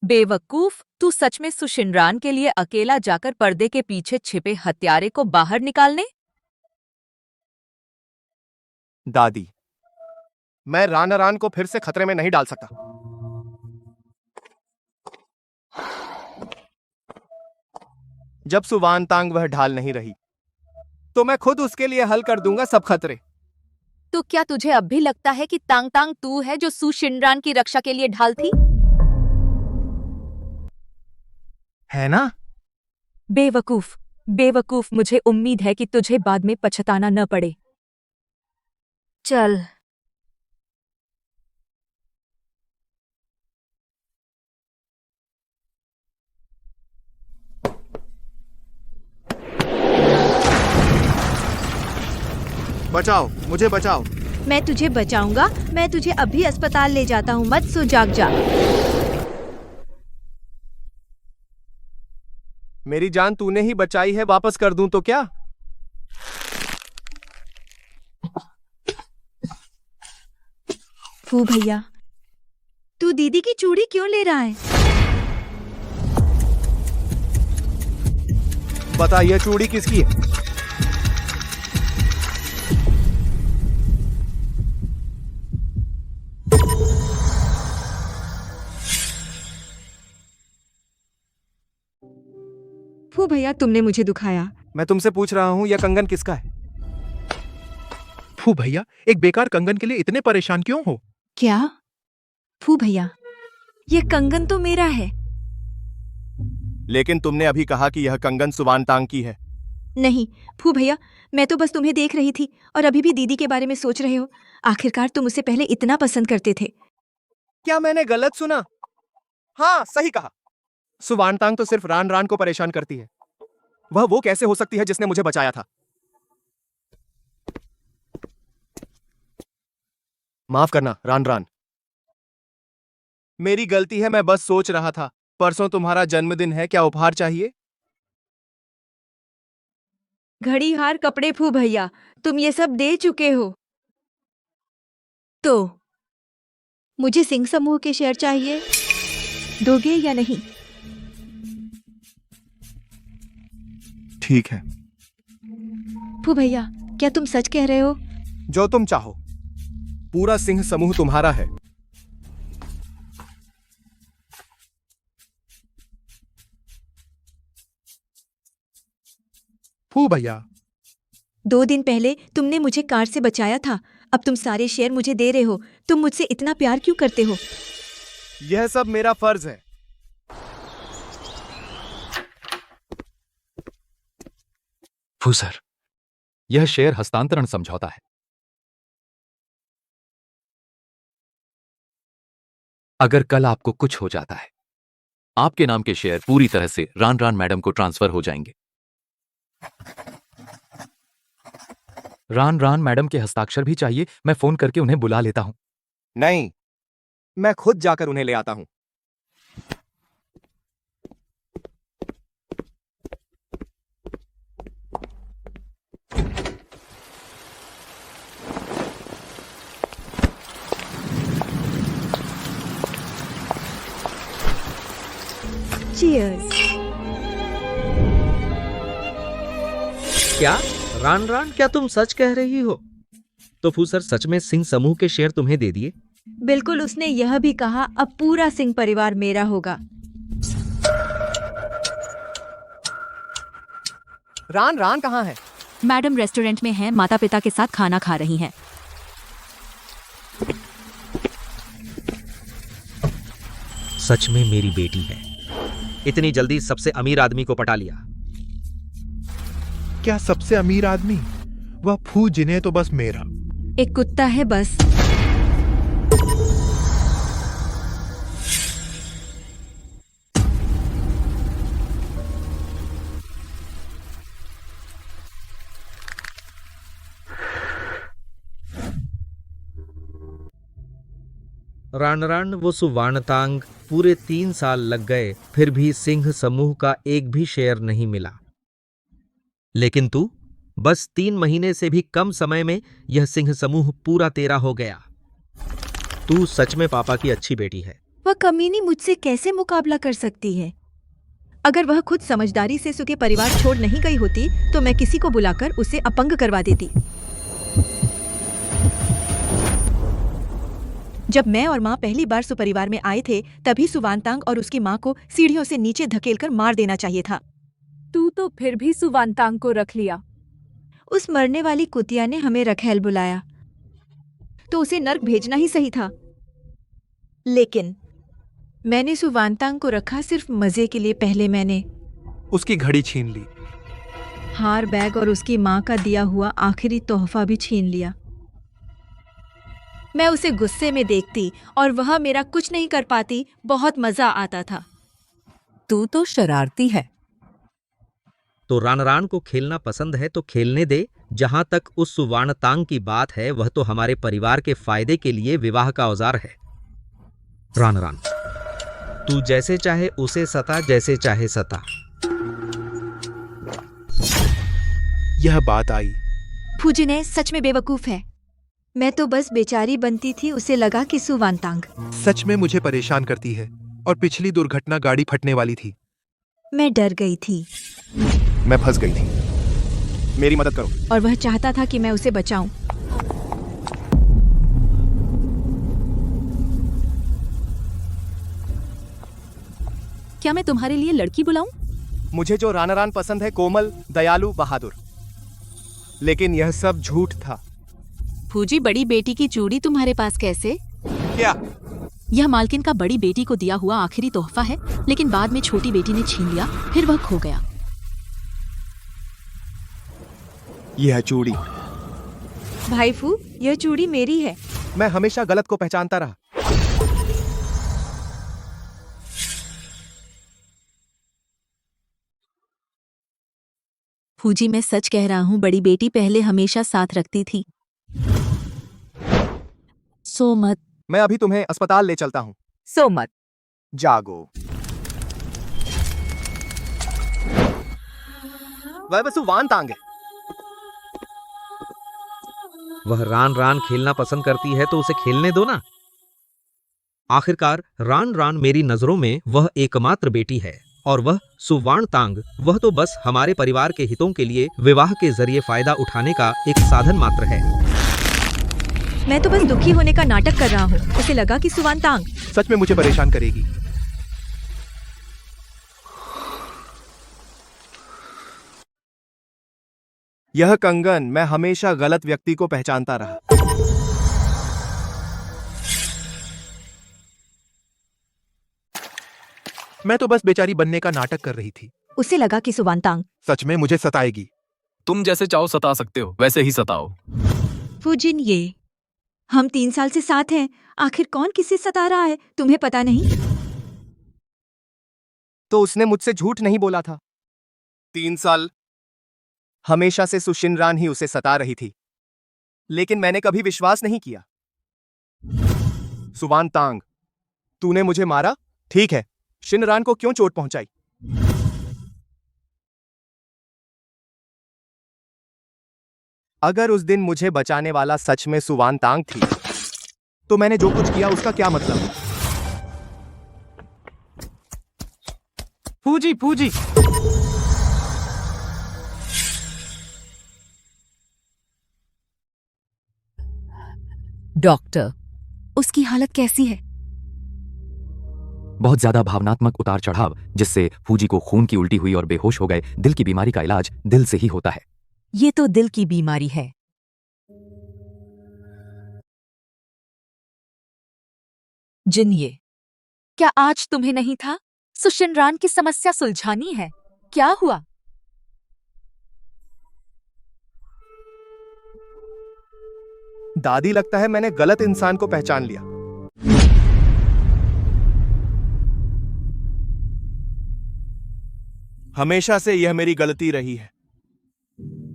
बेवकूफ, तू सच में सुशिनरान के लिए अकेला जाकर पर्दे के पीछे छिपे हत्यारे को बाहर निकालने? दादी, मैं रान रान को फिर से खतरे में नहीं डाल सकता। जब सुवान तांग वह ढाल नहीं रही तो मैं खुद उसके लिए हल कर दूंगा सब खतरे। तो क्या तुझे अब भी लगता है कि तांग तांग तू है जो सुशिनरान की रक्षा के लिए ढाल थी? है ना? बेवकूफ, बेवकूफ, मुझे उम्मीद है कि तुझे बाद में पछताना न पड़े। चल। बचाओ, मुझे बचाओ। मैं तुझे बचाऊंगा। मैं तुझे अभी अस्पताल ले जाता हूँ, मत सो, जाग जा। मेरी जान तूने ही बचाई है, वापस कर दूं तो क्या? फू भैया, तू दीदी की चूड़ी क्यों ले रहा है? बता, यह चूड़ी किसकी है? फू भैया तुमने मुझे दुखाया। मैं तुमसे पूछ रहा हूँ यह कंगन किसका है? फू भैया, एक बेकार कंगन के लिए इतने परेशान क्यों हो? क्या? फू भैया, ये कंगन तो मेरा है। लेकिन तुमने अभी कहा कि यह कंगन सुवानतांग की है। नहीं फू भैया, मैं तो बस तुम्हें देख रही थी और अभी भी दीदी के बारे में सोच रहे हो। आखिरकार तुम उसे पहले इतना पसंद करते थे। क्या मैंने गलत सुना? हाँ, सही कहा। सुवानतांग तो सिर्फ रान रान को परेशान करती है। वह वो कैसे हो सकती है जिसने मुझे बचाया था? माफ करना रान रान, मेरी गलती है। मैं बस सोच रहा था, परसों तुम्हारा जन्मदिन है, क्या उपहार चाहिए? घड़ी, हार, कपड़े फू भैया, तुम ये सब दे चुके हो। तो मुझे सिंह समूह के शेयर चाहिए, दोगे या नहीं? ठीक है। फू भैया, क्या तुम सच कह रहे हो? जो तुम चाहो, पूरा सिंह समूह तुम्हारा है। फू भैया, 2 दिन पहले तुमने मुझे कार से बचाया था, अब तुम सारे शेयर मुझे दे रहे हो। तुम मुझसे इतना प्यार क्यों करते हो? यह सब मेरा फर्ज है। फू सर, यह शेयर हस्तांतरण समझौता है। अगर कल आपको कुछ हो जाता है, आपके नाम के शेयर पूरी तरह से रान रान मैडम को ट्रांसफर हो जाएंगे। रान रान मैडम के हस्ताक्षर भी चाहिए, मैं फोन करके उन्हें बुला लेता हूं। नहीं, मैं खुद जाकर उन्हें ले आता हूं। Cheers. क्या रान रान, क्या तुम सच कह रही हो? तो फू सर सच में सिंह समूह के शेयर तुम्हें दे दिए? बिल्कुल, उसने यह भी कहा अब पूरा सिंह परिवार मेरा होगा। रान रान कहाँ है? मैडम रेस्टोरेंट में हैं, माता पिता के साथ खाना खा रही हैं। सच में मेरी बेटी है। इतनी जल्दी सबसे अमीर आदमी को पटा लिया। क्या सबसे अमीर आदमी? वह फू जिन्हें तो बस मेरा। एक कुत्ता है बस। रान रान, वो सुवानतांग, पूरे 3 साल लग गए, फिर भी सिंह समूह का एक भी शेयर नहीं मिला। लेकिन तू, बस 3 महीने से भी कम समय में यह सिंह समूह पूरा तेरा हो गया। तू सच में पापा की अच्छी बेटी है। वह कमीनी मुझसे कैसे मुकाबला कर सकती है? अगर वह खुद समझदारी से सुके परिवार छोड़ नहीं गई होती तो मैं किसी को बुलाकर उसे अपंग करवा देती। जब मैं और माँ पहली बार सुपरिवार में आए थे, तभी सुवानतांग और उसकी माँ को सीढ़ियों से नीचे धकेलकर मार देना चाहिए था। तू तो फिर भी सुवानतांग को रख लिया। उस मरने वाली कुतिया ने हमें रखेल बुलाया, तो उसे नर्क भेजना ही सही था। लेकिन मैंने सुवानतांग को रखा सिर्फ मजे के लिए। पहले मैंने उसकी घड़ी छीन ली, हार, बैग और उसकी माँ का दिया हुआ आखिरी तोहफा भी छीन लिया। मैं उसे गुस्से में देखती और वह मेरा कुछ नहीं कर पाती। बहुत मजा आता था। तू तो शरारती है। तो रान रान को खेलना पसंद है तो खेलने दे। जहां तक उस सुवानतांग की बात है, वह तो हमारे परिवार के फायदे के लिए विवाह का औजार है। रान रान, तू जैसे चाहे उसे सता, जैसे चाहे सता। यह बात आई। फूजिने सच में बेवकूफ है। मैं तो बस बेचारी बनती थी, उसे लगा कि सुवानतांग सच में मुझे परेशान करती है, और पिछली दुर्घटना गाड़ी फटने वाली थी। मैं डर गई थी। मैं फंस गई थी। मेरी मदद करो। और वह चाहता था कि मैं उसे बचाऊं। क्या मैं तुम्हारे लिए लड़की बुलाऊं? मुझे जो रानारान पसंद है, कोमल, दयालु, बहादुर। लेकिन यह सब झूठ था। फूजी, बड़ी बेटी की चूड़ी तुम्हारे पास कैसे? क्या? यह मालकिन का बड़ी बेटी को दिया हुआ आखिरी तोहफा है, लेकिन बाद में छोटी बेटी ने छीन लिया, फिर वह खो गया। यह चूड़ी। भाई फू, यह चूड़ी मेरी है। मैं हमेशा गलत को पहचानता रहा। फूजी, मैं सच कह रहा हूँ, बड़ी बेटी पहले हमेशा साथ रखती थी। सो मत। मैं अभी तुम्हें अस्पताल ले चलता हूँ। सो मत। जागो। वह बस वान तांग है। वह रान रान खेलना पसंद करती है तो उसे खेलने दो ना। आखिरकार रान रान मेरी नजरों में वह एकमात्र बेटी है, और वह सुवान तांग, वह तो बस हमारे परिवार के हितों के लिए विवाह के जरिए फायदा उठाने का एक साधन मात्र है। मैं तो बस दुखी होने का नाटक कर रहा हूँ। उसे लगा कि सुवान तांग सच में मुझे परेशान करेगी। यह कंगन, मैं हमेशा गलत व्यक्ति को पहचानता रहा। मैं तो बस बेचारी बनने का नाटक कर रही थी। उसे लगा कि सुवान तांग सच में मुझे सताएगी। तुम जैसे चाहो सता सकते हो, वैसे ही सताओ। फूजिन, ये हम 3 साल से साथ हैं। आखिर कौन किसे सता रहा है, तुम्हें पता नहीं? तो उसने मुझसे झूठ नहीं बोला था। 3 साल हमेशा से सुशिनरान ही उसे सता रही थी, लेकिन मैंने कभी विश्वास नहीं किया। सुवान तांग, तूने मुझे मारा, ठीक है। शिनरान को क्यों चोट पहुंचाई? अगर उस दिन मुझे बचाने वाला सच में सुवान तांग थी, तो मैंने जो कुछ किया उसका क्या मतलब? फूजी फूजी, डॉक्टर, उसकी हालत कैसी है? बहुत ज्यादा भावनात्मक उतार चढ़ाव, जिससे फूजी को खून की उल्टी हुई और बेहोश हो गए। दिल की बीमारी का इलाज दिल से ही होता है। ये तो दिल की बीमारी है। जिन्ये, क्या आज तुम्हें नहीं था सुशिनरान की समस्या सुलझानी है? क्या हुआ? दादी, लगता है मैंने गलत इंसान को पहचान लिया। हमेशा से यह मेरी गलती रही है।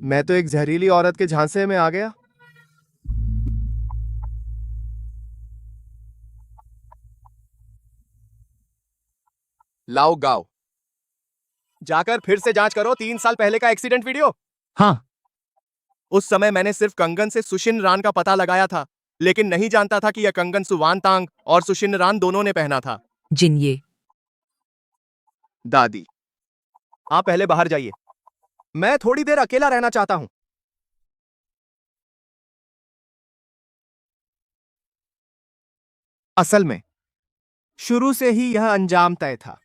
मैं तो एक जहरीली औरत के झांसे में आ गया। लाओ गाओ, जाकर फिर से जांच करो 3 साल पहले का एक्सीडेंट वीडियो। हाँ, उस समय मैंने सिर्फ कंगन से सुशिनरान का पता लगाया था, लेकिन नहीं जानता था कि यह कंगन सुवान तांग और सुशिनरान दोनों ने पहना था। जिन्ये, दादी, आप पहले बाहर जाइए। मैं थोड़ी देर अकेला रहना चाहता हूं। असल में शुरू से ही यह अंजाम तय था।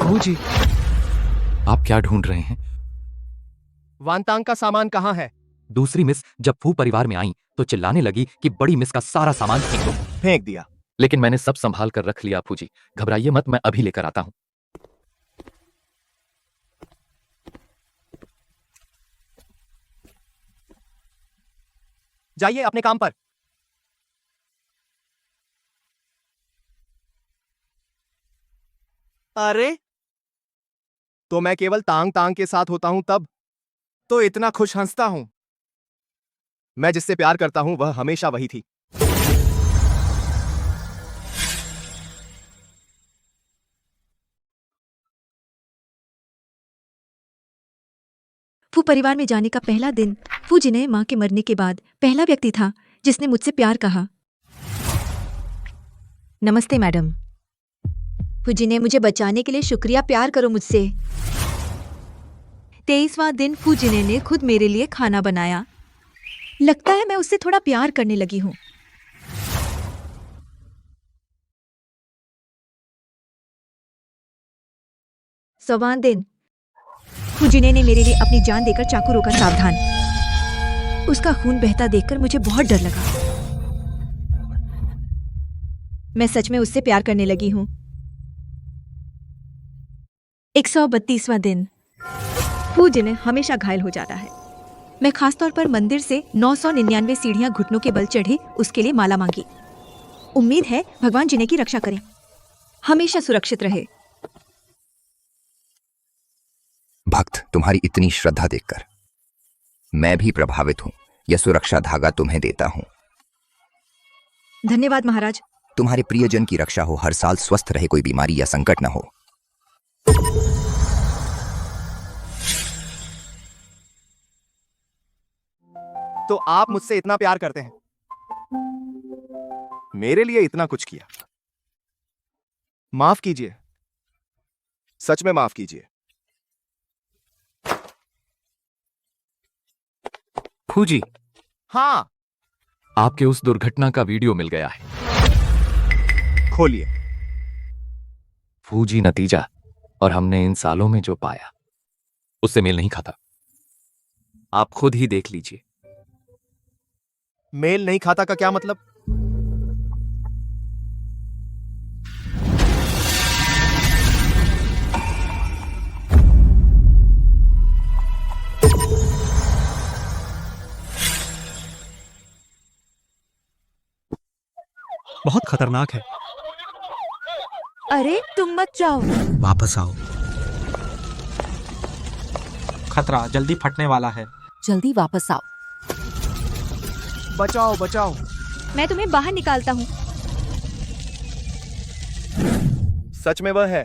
फूजी, आप क्या ढूंढ रहे हैं? वानतांग का सामान कहाँ है? दूसरी मिस जब फू परिवार में आई तो चिल्लाने लगी कि बड़ी मिस का सारा सामान फेंक दो। फेंक दिया। लेकिन मैंने सब संभाल कर रख लिया। फूजी, घबराइए मत, मैं अभी लेकर आता हूं। जाइए अपने काम पर। अरे, तो मैं केवल तांग तांग के साथ होता हूं तब तो इतना खुश हंसता हूं। मैं जिससे प्यार करता हूं वह हमेशा वही थी। फू परिवार में जाने का पहला दिन फू जिन्हें मां के मरने के बाद पहला व्यक्ति था जिसने मुझसे प्यार कहा। नमस्ते मैडम। फूजी ने मुझे बचाने के लिए शुक्रिया, प्यार करो मुझसे। 23वां दिन फूजिने ने खुद मेरे लिए खाना बनाया। लगता है मैं उससे थोड़ा प्यार करने लगी हूँ। सवां दिन फूजिने ने मेरे लिए अपनी जान देकर चाकू रोका। सावधान। उसका खून बहता देखकर मुझे बहुत डर लगा। मैं सच में उससे प्यार करने लगी हूँ। 132वां दिन फूजिने हमेशा घायल हो जाता है। मैं खासतौर पर मंदिर से 999 सीढ़ियां घुटनों के बल चढ़ी उसके लिए माला मांगी। उम्मीद है भगवान जिने की रक्षा करें, हमेशा सुरक्षित रहे। भक्त, तुम्हारी इतनी श्रद्धा देखकर मैं भी प्रभावित हूं। यह सुरक्षा धागा तुम्हें देता हूं। धन्यवाद महाराज। तुम्हारे प्रियजन की रक्षा हो, हर साल स्वस्थ रहे, कोई बीमारी या संकट न हो। तो आप मुझसे इतना प्यार करते हैं, मेरे लिए इतना कुछ किया। माफ कीजिए, सच में माफ कीजिए। फूजी, हाँ, आपके उस दुर्घटना का वीडियो मिल गया है। खोलिए। फूजी नतीजा और हमने इन सालों में जो पाया उससे मेल नहीं खाता। आप खुद ही देख लीजिए। मेल नहीं खाता का क्या मतलब? बहुत खतरनाक है। अरे तुम मत जाओ। वापस आओ। खतरा जल्दी फटने वाला है। जल्दी वापस आओ। बचाओ बचाओ। मैं तुम्हें बाहर निकालता हूँ। सच में वह है।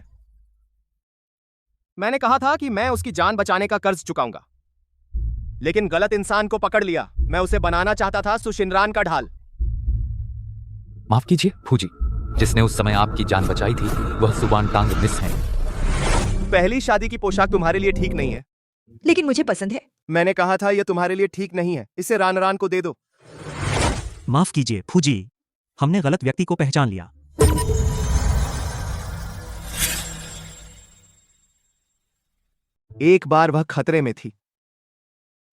मैंने कहा था कि मैं उसकी जान बचाने का कर्ज चुकाऊंगा, लेकिन गलत इंसान को पकड़ लिया। मैं उसे बनाना चाहता था सुशिनरान का ढाल। माफ कीजिए फूजी, जिसने उस समय आपकी जान बचाई थी वह सुबान टांग मिस है। पहली शादी की पोशाक तुम्हारे लिए ठीक नहीं है, लेकिन मुझे पसंद है। मैंने कहा था यह तुम्हारे लिए ठीक नहीं है, इसे रान को दे दो। माफ कीजिए फूजी, हमने गलत व्यक्ति को पहचान लिया। एक बार वह खतरे में थी,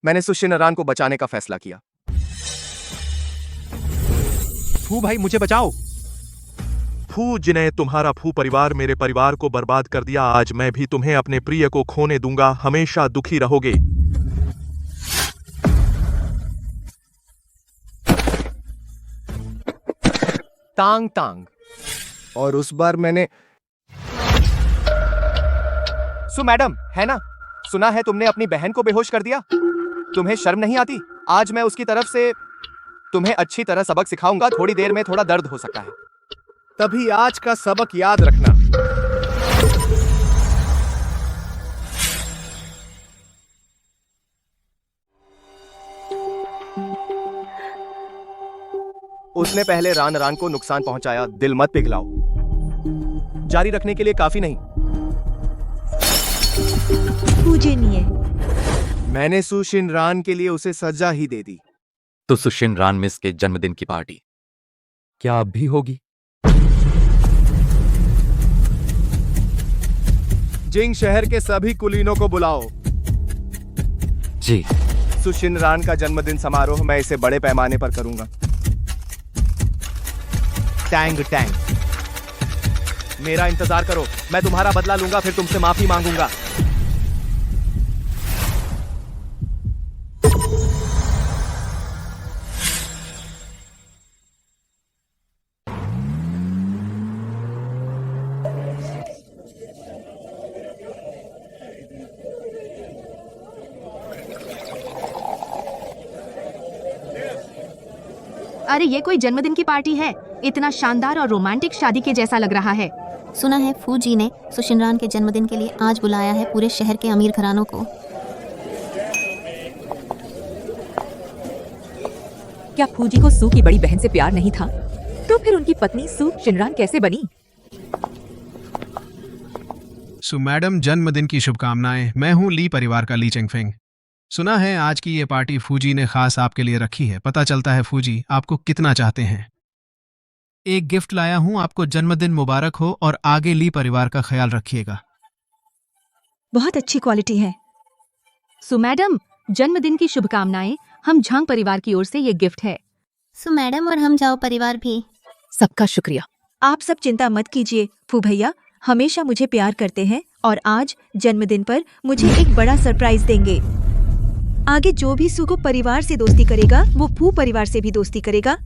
मैंने सुशिनरान को बचाने का फैसला किया। फू भाई मुझे बचाओ। फू जिन्हें तुम्हारा फू परिवार मेरे परिवार को बर्बाद कर दिया, आज मैं भी तुम्हें अपने प्रिय को खोने दूंगा, हमेशा दुखी रहोगे। तांग तांग। और उस बार मैंने मैडम है ना, सुना है तुमने अपनी बहन को बेहोश कर दिया। तुम्हें शर्म नहीं आती? आज मैं उसकी तरफ से तुम्हें अच्छी तरह सबक सिखाऊंगा। थोड़ी देर में थोड़ा दर्द हो सकता है, तभी आज का सबक याद रखना। उसने पहले रान को नुकसान पहुंचाया, दिल मत पिघलाओ। जारी रखने के लिए काफी नहीं। पूजनीय, मैंने सुशिनरान के लिए उसे सजा ही दे दी। तो सुशिनरान मिस के जन्मदिन की पार्टी क्या अब भी होगी? जिंग शहर के सभी कुलीनों को बुलाओ। जी। सुशिनरान का जन्मदिन समारोह मैं इसे बड़े पैमाने पर करूंगा। टैंग टैंग, मेरा इंतजार करो, मैं तुम्हारा बदला लूंगा, फिर तुमसे माफी मांगूंगा। अरे ये कोई जन्मदिन की पार्टी है? इतना शानदार और रोमांटिक शादी के जैसा लग रहा है। सुना है फूजी ने सुशिनरान के जन्मदिन के लिए आज बुलाया है पूरे शहर के अमीर घरानों को। क्या फूजी को सू की बड़ी बहन से प्यार नहीं था? तो फिर उनकी पत्नी सू शिनरान कैसे बनी? मैडम, जन्मदिन की शुभकामनाएं। मैं हूं ली परिवार का ली चेंगफेंग। सुना है आज की ये पार्टी फूजी ने खास आपके लिए रखी है। पता चलता है फूजी आपको कितना चाहते हैं। एक गिफ्ट लाया हूं, आपको जन्मदिन मुबारक हो और आगे ली परिवार का ख्याल रखिएगा। बहुत अच्छी क्वालिटी है। मैडम, जन्मदिन की शुभकामनाएं। हम झांग परिवार की ओर से ये गिफ्ट है। मैडम और हम जाओ परिवार भी। सबका शुक्रिया। आप सब चिंता मत कीजिए। फू भैया हमेशा मुझे प्यार करते हैं और आज जन्मदिन पर मुझे एक बड़ा सरप्राइज देंगे। आगे जो भी सू को परिवार से दोस्ती करेगा वो फू परिवार से भी दोस्ती करेगा।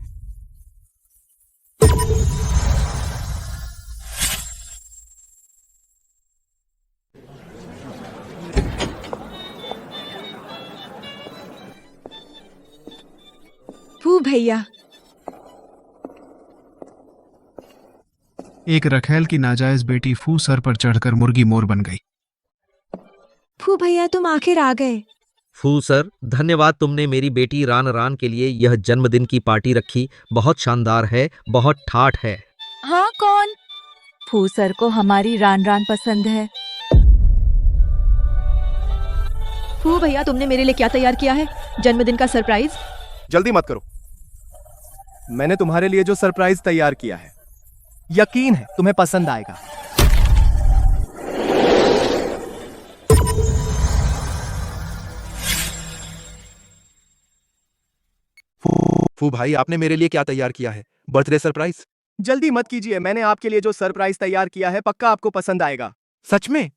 फू भैया, एक रखेल की नाजायज बेटी फू सर पर चढ़कर मुर्गी मोर बन गई। फू भैया तुम आखिर आ गए। फू सर, धन्यवाद, तुमने मेरी बेटी रान रान के लिए यह जन्मदिन की पार्टी रखी। बहुत शानदार है, बहुत ठाठ है। हाँ, कौन? फू सर को हमारी रान रान पसंद है। फू भैया तुमने मेरे लिए क्या तैयार किया है? जन्मदिन का सरप्राइज? जल्दी मत करो। मैंने तुम्हारे लिए जो सरप्राइज तैयार किया है, यकीन है तुम्हें पसंद आएगा। फू भाई, आपने मेरे लिए क्या तैयार किया है? Birthday surprise? जल्दी मत कीजिए, मैंने आपके लिए जो सरप्राइज तैयार किया है पक्का आपको पसंद आएगा। सच में?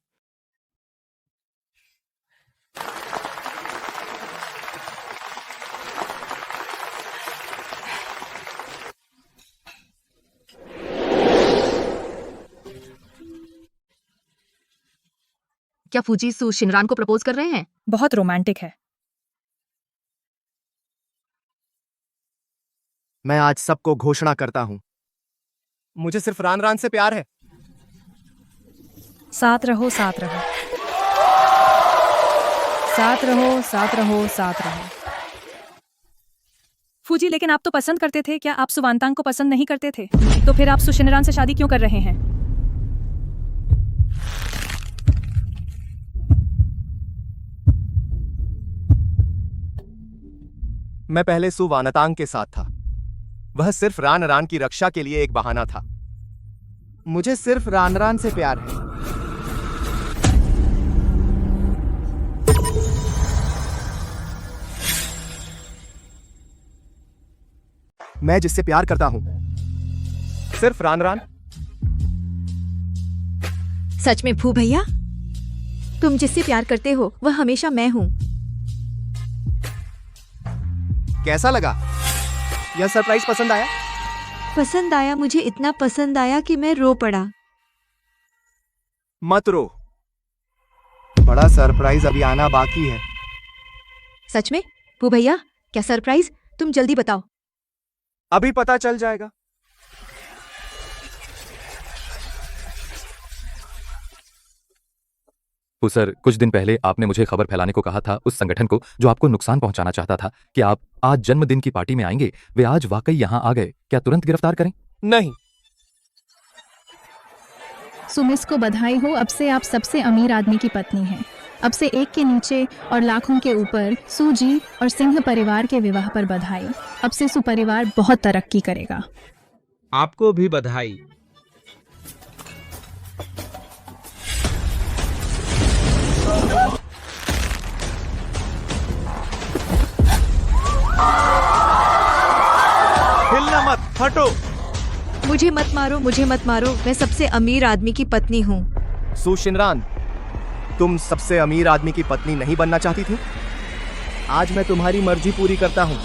क्या फूजी सू शिनरान को प्रपोज कर रहे हैं? बहुत रोमांटिक है। मैं आज सबको घोषणा करता हूं, मुझे सिर्फ रान रान से प्यार है। साथ रहो, साथ रहो, साथ रहो, साथ रहो, साथ रहो। फूजी, लेकिन आप तो पसंद करते थे। क्या आप सुवानतांग को पसंद नहीं करते थे? तो फिर आप सुशिनरान से शादी क्यों कर रहे हैं? मैं पहले सु वानतांग के साथ था। वह सिर्फ रान रान की रक्षा के लिए एक बहाना था। मुझे सिर्फ रान रान से प्यार है। मैं जिससे प्यार करता हूं, सिर्फ रान रान। सच में फू भैया, तुम जिससे प्यार करते हो वह हमेशा मैं हूं। कैसा लगा? यह सरप्राइज पसंद आया? पसंद आया, मुझे इतना पसंद आया कि मैं रो पड़ा। मत रो, बड़ा सरप्राइज अभी आना बाकी है। सच में फू भैया, क्या सरप्राइज? तुम जल्दी बताओ। अभी पता चल जाएगा। सर, कुछ दिन पहले आपने मुझे खबर फैलाने को कहा था उस संगठन को जो आपको नुकसान पहुंचाना चाहता था कि आप आज जन्मदिन की पार्टी में आएंगे। वे आज वाकई यहां आ गए। क्या तुरंत गिरफ्तार करें? नहीं। सुमिस को बधाई हो, अब से आप सबसे अमीर आदमी की पत्नी हैं। अब से एक के नीचे और लाखों के ऊपर सूजी और सिंह परिवार के विवाह पर बधाई। अब से सु परिवार बहुत तरक्की करेगा। आपको भी बधाई। हिलना मत, हटो। मुझे मत मारो, मुझे मत मारो, मैं सबसे अमीर आदमी की पत्नी हूँ। सु शिनरान, तुम सबसे अमीर आदमी की पत्नी नहीं बनना चाहती थी? आज मैं तुम्हारी मर्जी पूरी करता हूँ।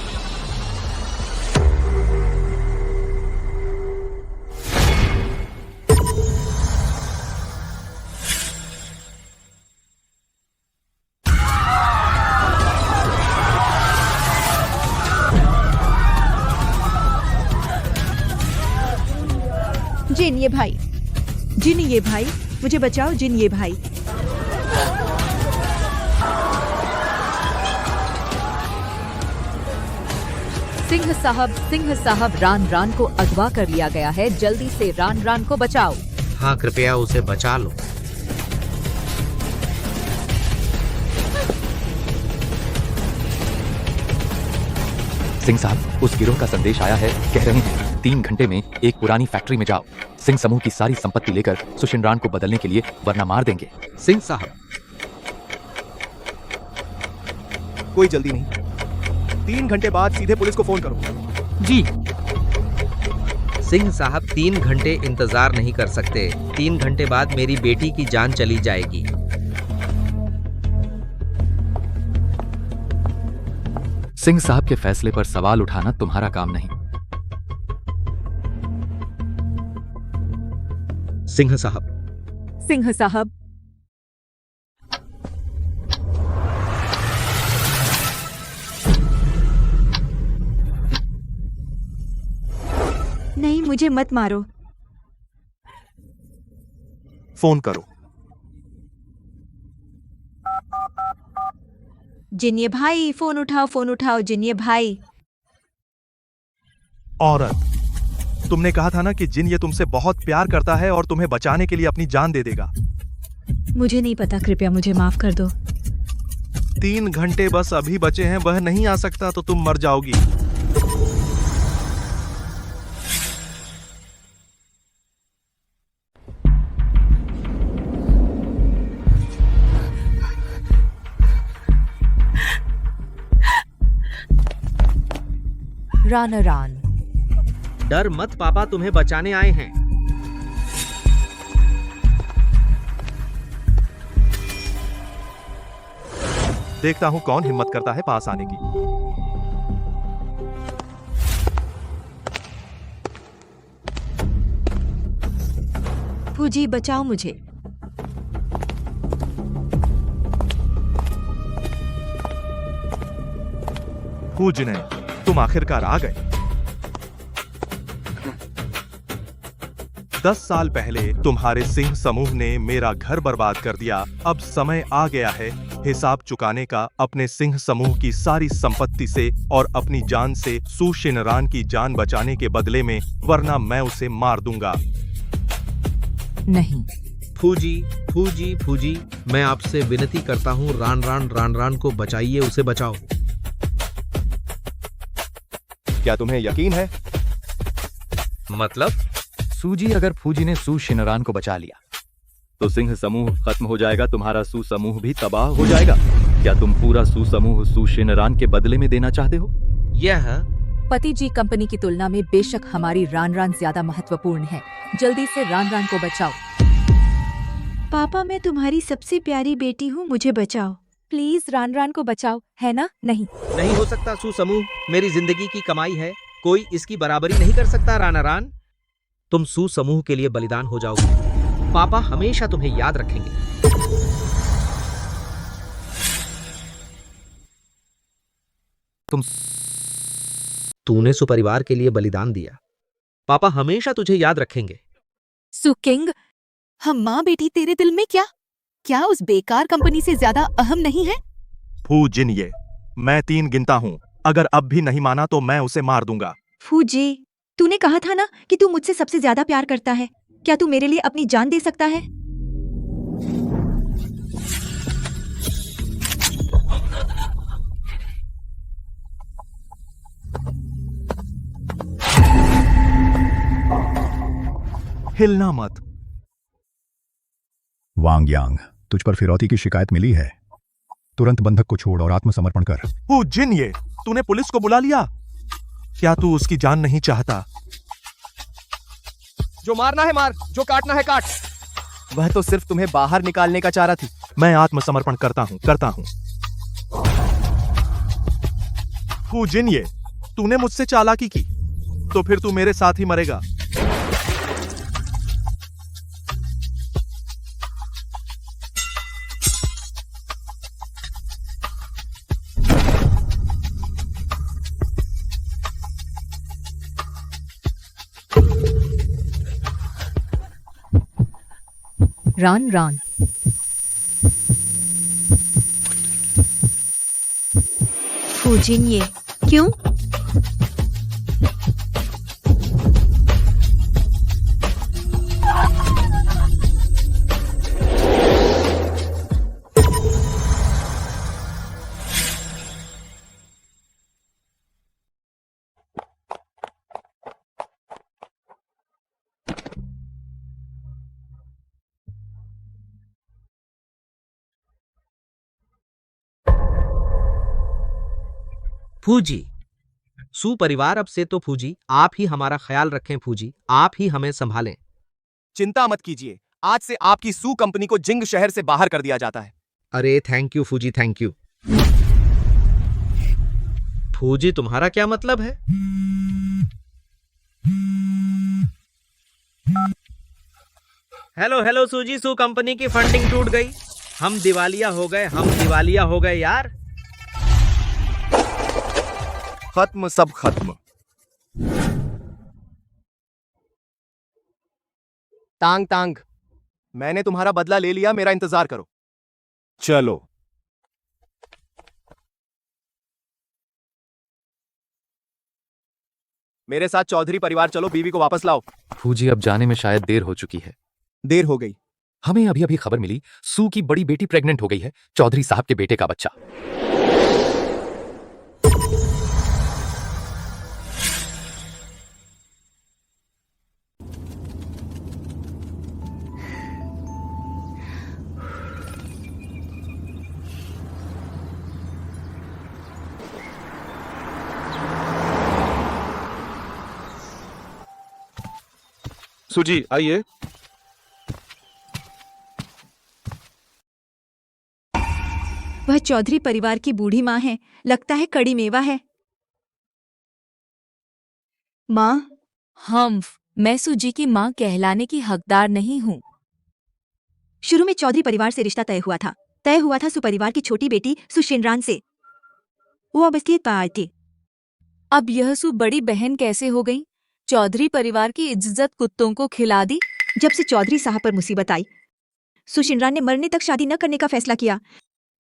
जिन ये भाई, जिन ये भाई, मुझे बचाओ जिन ये भाई। सिंह साहब, रान रान को अगवा कर लिया गया है। जल्दी से रान रान को बचाओ। हाँ, कृपया उसे बचा लो। सिंह साहब, उस गिरोह का संदेश आया है। कह रहे हैं 3 घंटे में एक पुरानी फैक्ट्री में जाओ। सिंह समूह की सारी संपत्ति लेकर सुशिनरान को बदलने के लिए, वरना मार देंगे। सिंह साहब, कोई जल्दी नहीं। 3 घंटे बाद सीधे पुलिस को फोन करो। जी। सिंह साहब 3 घंटे इंतजार नहीं कर सकते। 3 घंटे बाद मेरी बेटी की जान चली जाएगी। सिंह साहब के फैसले पर सवाल उठाना तुम्हारा काम नहीं। सिंह साहब, सिंह साहब, नहीं, मुझे मत मारो। फोन करो। जिन्ये भाई, फोन उठाओ जिन्ये भाई। औरत, तुमने कहा था ना कि जिन ये तुमसे बहुत प्यार करता है और तुम्हें बचाने के लिए अपनी जान दे देगा। मुझे नहीं पता, कृपया मुझे माफ कर दो। 3 घंटे बस अभी बचे हैं, वह नहीं आ सकता तो तुम मर जाओगी। रान। डर मत पापा, तुम्हें बचाने आए हैं। देखता हूं कौन हिम्मत करता है पास आने की। फूजी, बचाओ मुझे। फूजिने, तुम आखिरकार आ गए। 10 साल पहले तुम्हारे सिंह समूह ने मेरा घर बर्बाद कर दिया। अब समय आ गया है हिसाब चुकाने का, अपने सिंह समूह की सारी संपत्ति से और अपनी जान से सुशिनरान की जान बचाने के बदले में, वरना मैं उसे मार दूंगा। नहीं। फूजी, मैं आपसे विनती करता हूँ, रान को बचाइए, उसे बचाओ। क्या तुम्हें यकीन है? मतलब? सूजी, अगर फूजी ने सुशिनरान को बचा लिया तो सिंह समूह खत्म हो जाएगा, तुम्हारा सुसमूह भी तबाह हो जाएगा। क्या तुम पूरा सुसमूह सुशिनरान के बदले में देना चाहते हो? यह पति जी कंपनी की तुलना में बेशक हमारी रान ज्यादा महत्वपूर्ण है। जल्दी से रान को बचाओ। पापा, मैं तुम्हारी सबसे प्यारी बेटी हूँ, मुझे बचाओ। प्लीज रान को बचाओ, है ना? नहीं हो सकता सुसमूह, मेरी जिंदगी की कमाई है, कोई इसकी बराबरी नहीं कर सकता। रान, तुम सुसमूह के लिए बलिदान हो जाओगे। पापा हमेशा तुम्हें याद रखेंगे। तूने सुपरिवार के लिए बलिदान दिया, पापा हमेशा तुझे याद रखेंगे। सुकिंग, हम माँ बेटी तेरे दिल में क्या उस बेकार कंपनी से ज्यादा अहम नहीं है? फूजिन, ये मैं 3 गिनता हूँ, अगर अब भी नहीं माना तो मैं उसे मार दूंगा। फूजी, तूने कहा था ना कि तू मुझसे सबसे ज्यादा प्यार करता है। क्या तू मेरे लिए अपनी जान दे सकता है? हिलना मत। वांग यांग, तुझ पर फिरौती की शिकायत मिली है। तुरंत बंधक को छोड़ और आत्मसमर्पण कर। जिन, ये तूने पुलिस को बुला लिया? क्या तू उसकी जान नहीं चाहता? जो मारना है मार, जो काटना है काट। वह तो सिर्फ तुम्हें बाहर निकालने का चाह रहा थी। मैं आत्मसमर्पण करता हूँ। फूजिन, ये तूने मुझसे चालाकी की तो फिर तू मेरे साथ ही मरेगा। रान। फूजिन, ये क्यों? फूजी, सुपरिवार अब से तो फूजी आप ही हमारा ख्याल रखें फूजी, आप ही हमें संभालें। चिंता मत कीजिए, आज से आपकी सू कंपनी को जिंग शहर से बाहर कर दिया जाता है। अरे thank you Fuji, thank you. Fuji तुम्हारा क्या मतलब है? हेलो हेलो सूजी, सू कंपनी की फंडिंग टूट गई, हम दिवालिया हो गए, हम दिवालिया हो गए यार। खत्म, सब खत्म। तांग तांग, मैंने तुम्हारा बदला ले लिया, मेरा इंतजार करो। चलो। मेरे साथ चौधरी परिवार चलो, बीवी को वापस लाओ। फूजी अब जाने में शायद देर हो चुकी है। देर हो गई। हमें अभी अभी खबर मिली सू की बड़ी बेटी प्रेग्नेंट हो गई है, चौधरी साहब के बेटे का बच्चा। सुजी आइए। वह चौधरी परिवार की बूढ़ी माँ है, लगता है कड़ी मेवा है। माँ, मैं सूजी की माँ कहलाने की हकदार नहीं हूँ। शुरू में चौधरी परिवार से रिश्ता तय हुआ था सुपरिवार की छोटी बेटी सुशिनरान से। वो अब इसलिए पार थी। अब यह सू बड़ी बहन कैसे हो गई? चौधरी परिवार की इज्जत कुत्तों को खिला दी। जब से चौधरी साहब पर मुसीबत आई, सुशिनरान ने मरने तक शादी न करने का फैसला किया।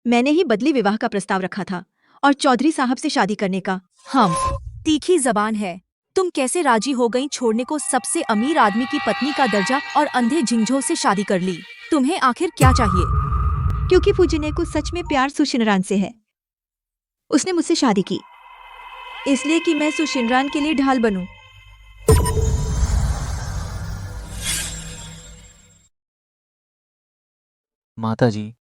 मैंने ही बदली विवाह का प्रस्ताव रखा था और चौधरी साहब से शादी करने का। तीखी जबान है। तुम कैसे राजी हो गई छोड़ने को सबसे अमीर आदमी की पत्नी का दर्जा और अंधे झिंझों से शादी कर ली? तुम्हें आखिर क्या चाहिए? क्योंकि फूजीने को सच में प्यार सुशिनरान से है। उसने मुझसे शादी की इसलिए कि मैं सुशिनरान के लिए ढाल बनूं। माताजी,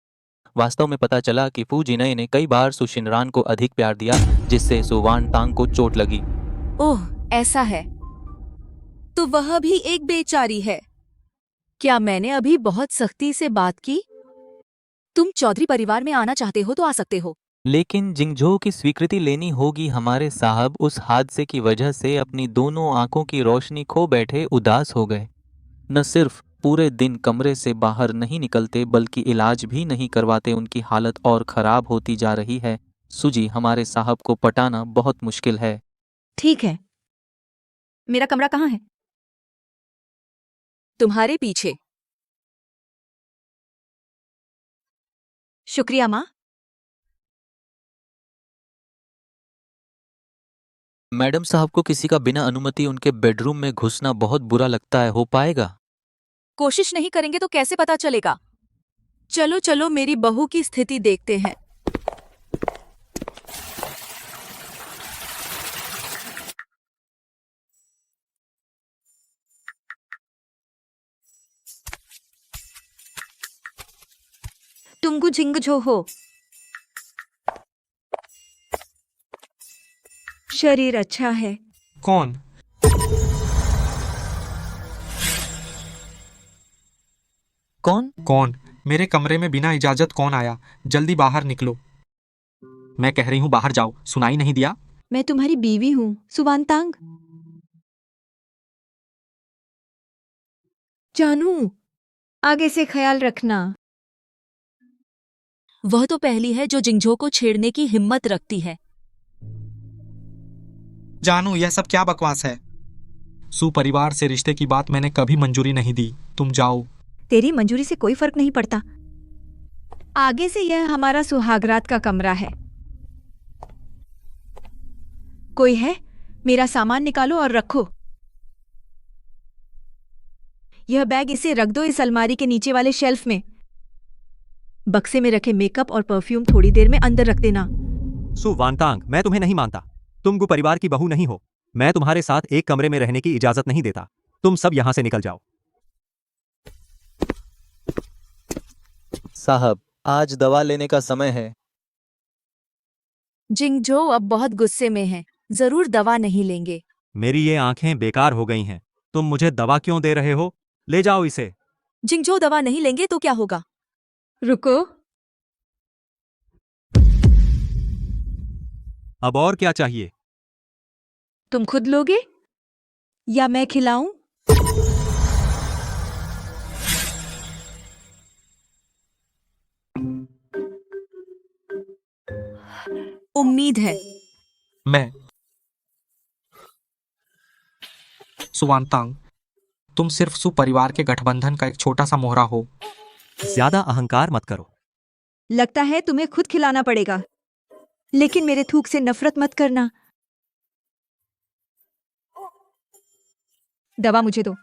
वास्तव में पता चला कि फूजिनय ने कई बार सुशिनरान को अधिक प्यार दिया, जिससे सुवान तांग को चोट लगी। ओह, ऐसा है तो वह भी एक बेचारी है। क्या मैंने अभी बहुत सख्ती से बात की? तुम चौधरी परिवार में आना चाहते हो तो आ सकते हो, लेकिन जिंगझो की स्वीकृति लेनी होगी। हमारे साहब उस हादसे की वजह से अपनी दोनों आंखों की रोशनी खो बैठे उदास हो गए। न सिर्फ पूरे दिन कमरे से बाहर नहीं निकलते, बल्कि इलाज भी नहीं करवाते। उनकी हालत और खराब होती जा रही है। सुजी, हमारे साहब को पटाना बहुत मुश्किल है। ठीक है, मेरा कमरा कहाँ है? तुम्हारे पीछे। शुक्रिया माँ। मैडम साहब को किसी का बिना अनुमति उनके बेडरूम में घुसना बहुत बुरा लगता है। हो पाएगा? कोशिश नहीं करेंगे तो कैसे पता चलेगा? चलो चलो, मेरी बहू की स्थिति देखते हैं। तुमको झिंगझो हो। शरीर अच्छा है। कौन? कौन? मेरे कमरे में बिना इजाजत कौन आया? जल्दी बाहर निकलो। मैं कह रही हूँ बाहर जाओ, सुनाई नहीं दिया? मैं तुम्हारी बीवी हूँ सुवानतांग। जानू, आगे से ख्याल रखना। वह तो पहली है जो जिंगझो को छेड़ने की हिम्मत रखती है। जानू, यह सब क्या बकवास है? सुपरिवार से रिश्ते की बात मैंने कभी मंजूरी नहीं दी। तुम जाओ। तेरी मंजूरी से कोई फर्क नहीं पड़ता। आगे से यह हमारा सुहागरात का कमरा है। कोई है? मेरा सामान निकालो और रखो। यह बैग इसे रख दो इस अलमारी के नीचे वाले शेल्फ में। बक्से में रखे मेकअप और परफ्यूम थोड़ी देर में अंदर रख देना। सुवानतांग, मैं तुम्हें नहीं मानता। तुम गु परिवार की बहू नहीं हो। मैं तुम्हारे साथ एक कमरे में रहने की इजाजत नहीं देता। तुम सब यहां से निकल जाओ। साहब, आज दवा लेने का समय है। जिंगजो अब बहुत गुस्से में है, जरूर दवा नहीं लेंगे। मेरी ये आंखें बेकार हो गई हैं। तुम मुझे दवा क्यों दे रहे हो? ले जाओ इसे। जिंगजो दवा नहीं लेंगे तो क्या होगा? रुको। अब और क्या चाहिए? तुम खुद लोगे या मैं खिलाऊं? उम्मीद है। मैं सुवानतांग, तुम सिर्फ सुपरिवार के गठबंधन का एक छोटा सा मोहरा हो। ज्यादा अहंकार मत करो। लगता है तुम्हें खुद खिलाना पड़ेगा, लेकिन मेरे थूक से नफरत मत करना। दवा मुझे दो।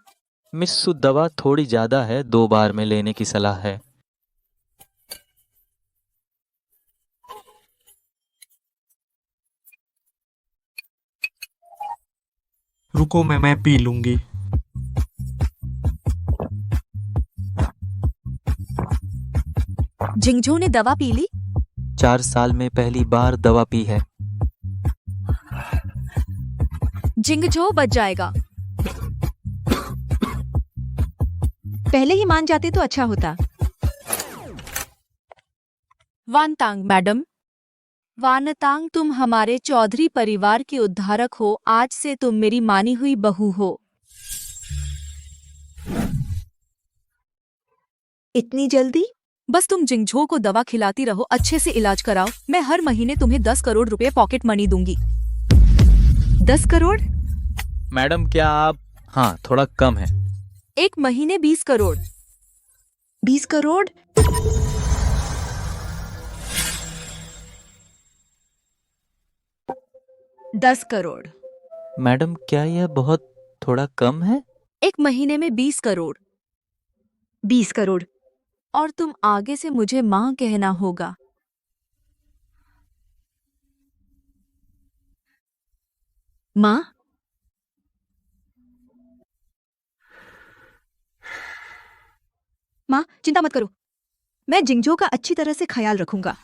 मिस सु, दवा थोड़ी ज्यादा है, 2 बार में लेने की सलाह है। रुको, मैं पी लूंगी। जिंगजो ने दवा पी ली? 4 साल में पहली बार दवा पी है। जिंगजो बच जाएगा। पहले ही मान जाते तो अच्छा होता। वानतांग मैडम। वानतांग, तुम हमारे चौधरी परिवार के उद्धारक हो। आज से तुम मेरी मानी हुई बहू हो। इतनी जल्दी? बस तुम जिंगझो को दवा खिलाती रहो, अच्छे से इलाज कराओ। मैं हर महीने तुम्हें 10 करोड़ रुपए पॉकेट मनी दूंगी। 10 करोड़? मैडम क्या आप? हाँ, थोड़ा कम है। एक महीने 20 करोड़। 20 करोड़? $10 करोड़। मैडम क्या यह बहुत थोड़ा कम है? एक महीने में 20 करोड़। 20 करोड़। और तुम आगे से मुझे माँ कहना होगा। माँ? माँ, चिंता मत करो, मैं जिंगजो का अच्छी तरह से ख्याल रखूंगा।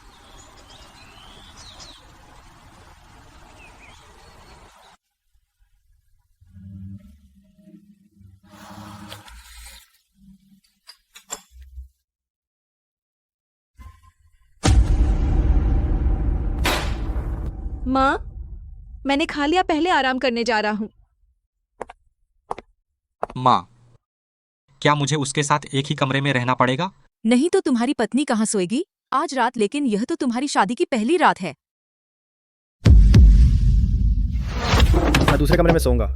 माँ, मैंने खा लिया, पहले आराम करने जा रहा हूं। माँ, क्या मुझे उसके साथ एक ही कमरे में रहना पड़ेगा? नहीं तो तुम्हारी पत्नी कहाँ सोएगी आज रात? लेकिन यह तो तुम्हारी शादी की पहली रात है। मैं दूसरे कमरे में सोऊंगा।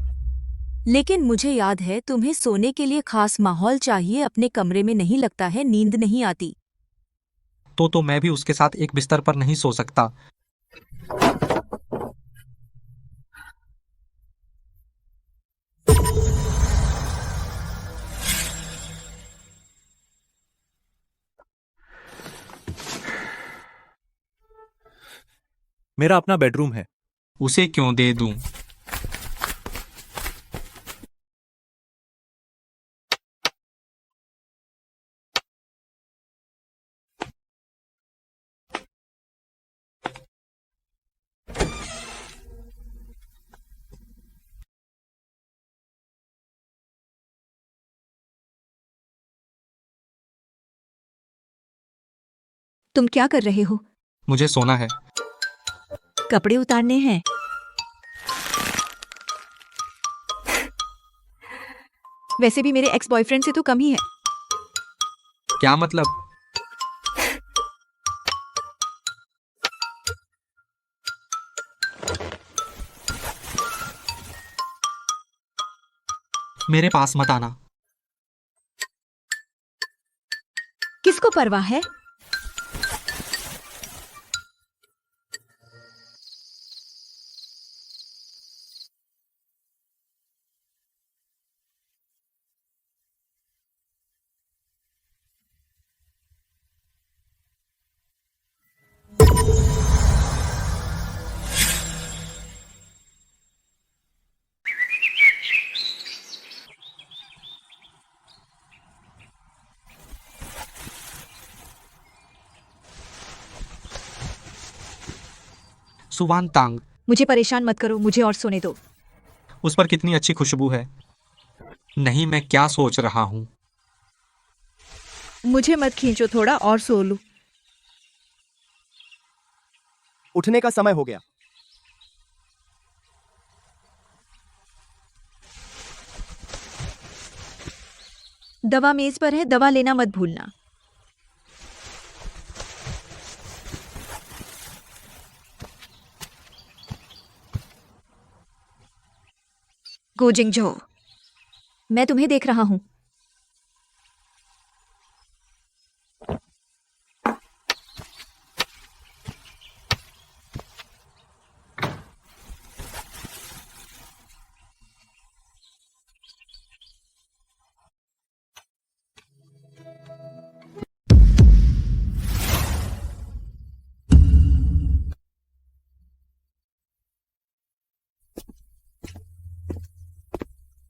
लेकिन मुझे याद है तुम्हें सोने के लिए खास माहौल चाहिए। अपने कमरे में नहीं लगता है नींद नहीं आती। तो मैं भी उसके साथ एक बिस्तर पर नहीं सो सकता। मेरा अपना बेडरूम है। उसे क्यों दे दूं? तुम क्या कर रहे हो? मुझे सोना है। कपड़े उतारने हैं। वैसे भी मेरे एक्स बॉयफ्रेंड से तो कम ही है। क्या मतलब? मेरे पास मत आना। किसको परवाह है? सुवानतांग, मुझे परेशान मत करो, मुझे और सोने दो। उस पर कितनी अच्छी खुशबू है। नहीं, मैं क्या सोच रहा हूँ। मुझे मत खींचो, थोड़ा और सो लूं। उठने का समय हो गया। दवा मेज पर है, दवा लेना मत भूलना। गोजिंगझो, मैं तुम्हें देख रहा हूं।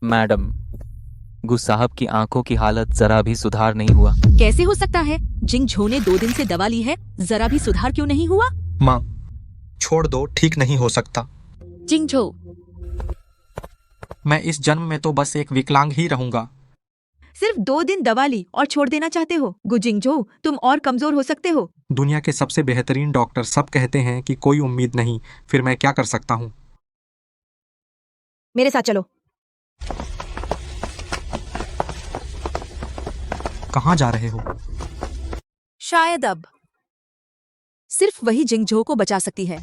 मैडम, गु साहब की आंखों की हालत जरा भी सुधार नहीं हुआ। कैसे हो सकता है? जिंगझो ने 2 दिन से दवा ली है, जरा भी सुधार क्यों नहीं हुआ? माँ, छोड़ दो, ठीक नहीं हो सकता। जिंगझो, मैं इस जन्म में तो बस एक विकलांग ही रहूंगा। सिर्फ 2 दिन दवा ली और छोड़ देना चाहते हो? गुजिंगझो, तुम और कमजोर हो सकते हो। दुनिया के सबसे बेहतरीन डॉक्टर सब कहते हैं कि कोई उम्मीद नहीं, फिर मैं क्या कर सकता हूँ? मेरे साथ चलो। कहाँ जा रहे हो? शायद अब सिर्फ वही जिंगझो को बचा सकती है।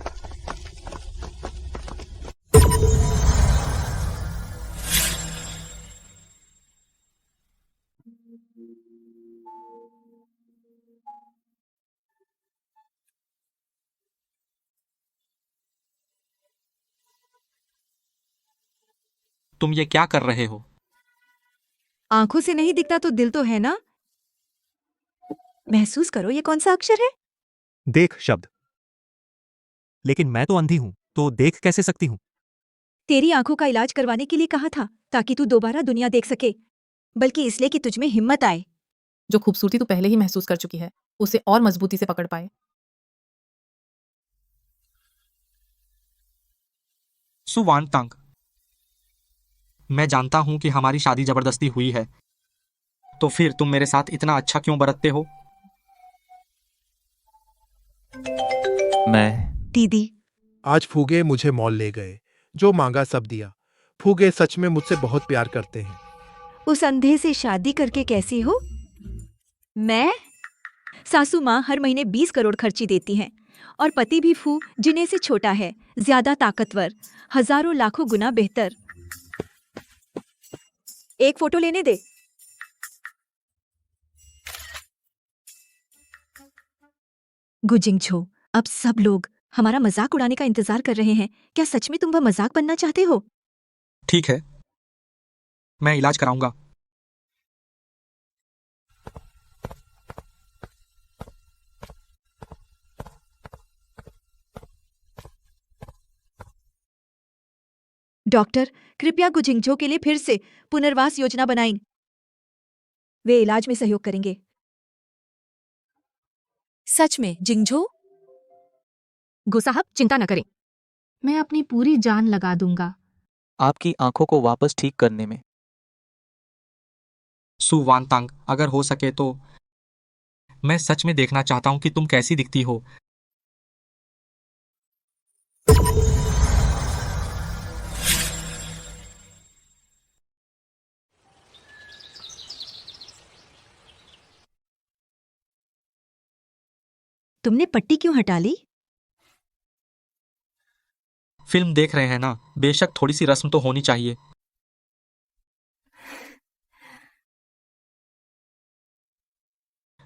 तुम ये क्या कर रहे हो? आंखों से नहीं दिखता तो दिल तो है ना? महसूस करो, ये कौन सा अक्षर है? देख शब्द। लेकिन मैं तो अंधी हूं, तो देख कैसे सकती हूं? तेरी आंखों का इलाज करवाने के लिए कहा था, ताकि तू दोबारा दुनिया देख सके, बल्कि इसलिए कि तुझ में हिम्मत आए। जो खूबसूरती तू पहले ही महसूस कर चुकी है, उसे और मजबूती से पकड़ पाए। सुवानतांग, मैं जानता हूं कि हमारी शादी जबरदस्ती हुई है, तो फिर तुम मेरे साथ इतना अच्छा क्यों बरतते हो? मैं दीदी, आज फूगे मुझे मॉल ले गए, जो मांगा सब दिया। फूगे सच में मुझसे बहुत प्यार करते हैं। उस अंधे से शादी करके कैसी हो? मैं? सासू माँ हर महीने 20 करोड़ खर्ची देती हैं, और पति भी फू, जिन्हें से छोटा है, ज्यादा ताकतवर, हजारों लाखों गुना बेहतर। एक फोटो लेने दे। गुजिंगझो, अब सब लोग हमारा मजाक उड़ाने का इंतजार कर रहे हैं। क्या सच में तुम वह मजाक बनना चाहते हो? ठीक है, मैं इलाज कराऊंगा। डॉक्टर, कृपया गुजिंगझो के लिए फिर से पुनर्वास योजना बनाएं। वे इलाज में सहयोग करेंगे। सच में जिंगझो? गु साहब, चिंता न करें, मैं अपनी पूरी जान लगा दूंगा आपकी आंखों को वापस ठीक करने में। सुवानतांग, अगर हो सके तो मैं सच में देखना चाहता हूं कि तुम कैसी दिखती हो। तुमने पट्टी क्यों हटा ली? फिल्म देख रहे हैं ना, बेशक थोड़ी सी रस्म तो होनी चाहिए।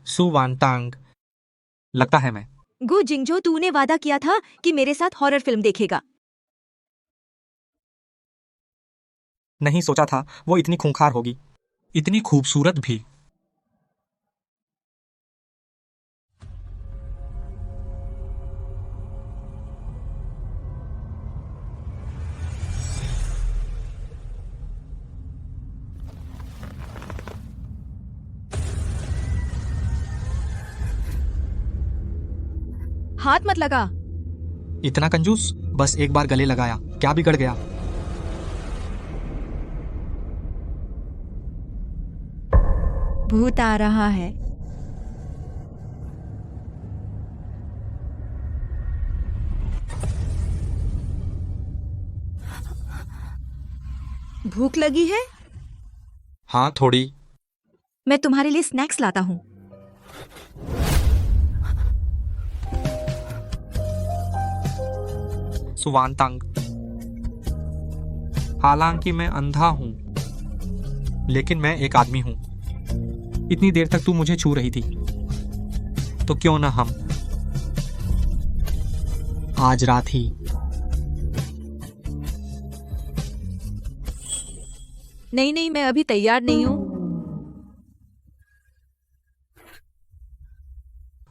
सुवानतांग, लगता है मैं। गुजिंगझो, तूने वादा किया था कि मेरे साथ हॉरर फिल्म देखेगा। नहीं सोचा था वो इतनी खूंखार होगी, इतनी खूबसूरत भी। हाथ मत लगा। इतना कंजूस, बस एक बार गले लगाया, क्या बिगड़ गया। भूत आ रहा है। भूख लगी है? हाँ थोड़ी। मैं तुम्हारे लिए स्नैक्स लाता हूँ। सुवानतांग, हालांकि मैं अंधा हूं, लेकिन मैं एक आदमी हूं। इतनी देर तक तू मुझे छू रही थी, तो क्यों ना हम आज रात ही। नहीं नहीं, मैं अभी तैयार नहीं हूँ।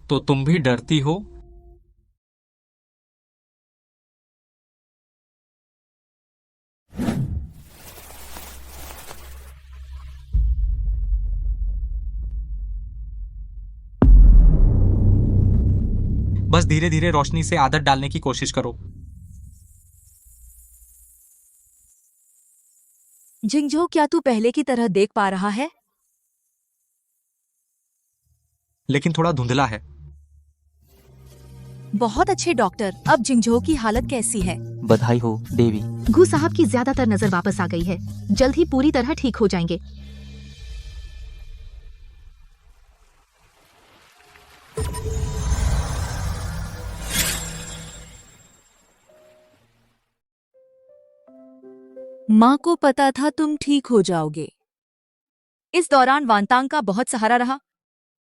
तो तुम भी डरती हो? बस धीरे धीरे रोशनी से आदत डालने की कोशिश करो। जिंगजो, क्या तू पहले की तरह देख पा रहा है? लेकिन थोड़ा धुंधला है। बहुत अच्छे डॉक्टर। अब जिंगजो की हालत कैसी है? बधाई हो देवी। गु साहब की ज्यादातर नजर वापस आ गई है, जल्द ही पूरी तरह ठीक हो जाएंगे। माँ को पता था तुम ठीक हो जाओगे। इस दौरान वांतांग का बहुत सहारा रहा।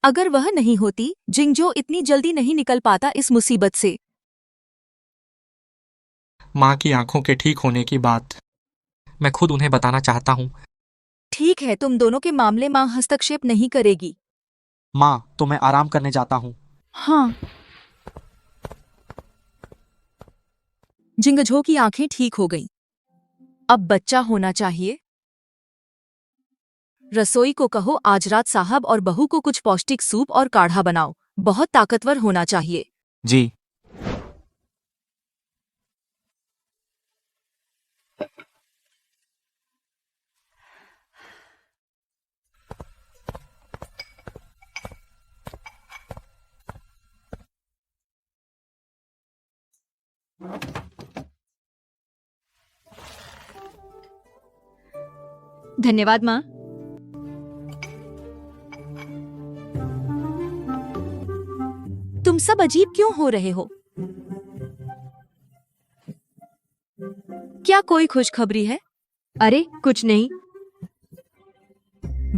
अगर वह नहीं होती, जिंगजो इतनी जल्दी नहीं निकल पाता इस मुसीबत से। माँ की आंखों के ठीक होने की बात मैं खुद उन्हें बताना चाहता हूँ। ठीक है, तुम दोनों के मामले माँ हस्तक्षेप नहीं करेगी। माँ, तो मैं आराम करने जाता हूँ। हाँ। जिंगजो की आंखें ठीक हो गईं। अब बच्चा होना चाहिए। रसोई को कहो आज रात साहब और बहू को कुछ पौष्टिक सूप और काढ़ा बनाओ। बहुत ताकतवर होना चाहिए। जी। धन्यवाद माँ। तुम सब अजीब क्यों हो रहे हो? क्या कोई खुशखबरी है? अरे कुछ नहीं।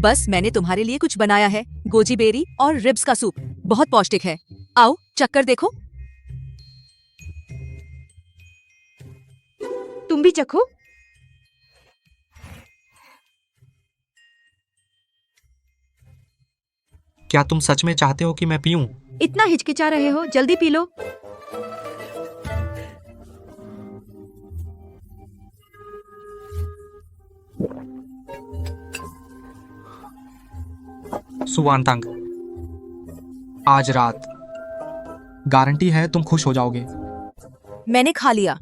बस मैंने तुम्हारे लिए कुछ बनाया है, गोजी बेरी और रिब्स का सूप। बहुत पौष्टिक है। आओ चक्कर देखो। तुम भी चखो। क्या तुम सच में चाहते हो कि मैं पीऊं? इतना हिचकिचा रहे हो, जल्दी पी लो। सुवानतांग, आज रात गारंटी है तुम खुश हो जाओगे। मैंने खा लिया।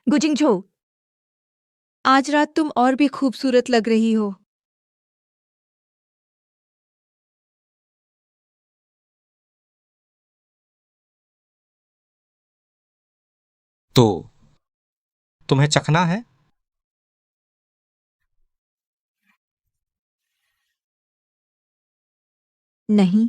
गुजिंगझो, आज रात तुम और भी खूबसूरत लग रही हो। तो तुम्हें चखना है? नहीं।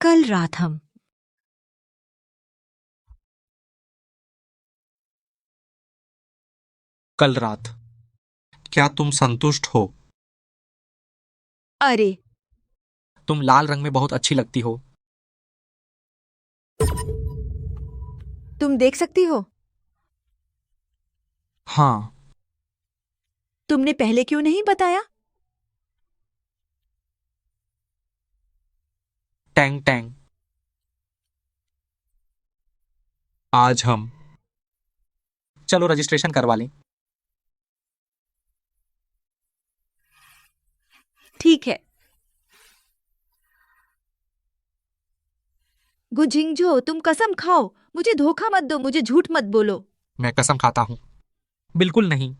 कल रात हम कल रात। क्या तुम संतुष्ट हो? अरे तुम लाल रंग में बहुत अच्छी लगती हो। तुम देख सकती हो? हाँ। तुमने पहले क्यों नहीं बताया? Tang Tang. आज हम चलो रजिस्ट्रेशन करवा लें। ठीक है। गुजिंगजो, तुम कसम खाओ, मुझे धोखा मत दो, मुझे झूठ मत बोलो। मैं कसम खाता हूं। बिल्कुल नहीं।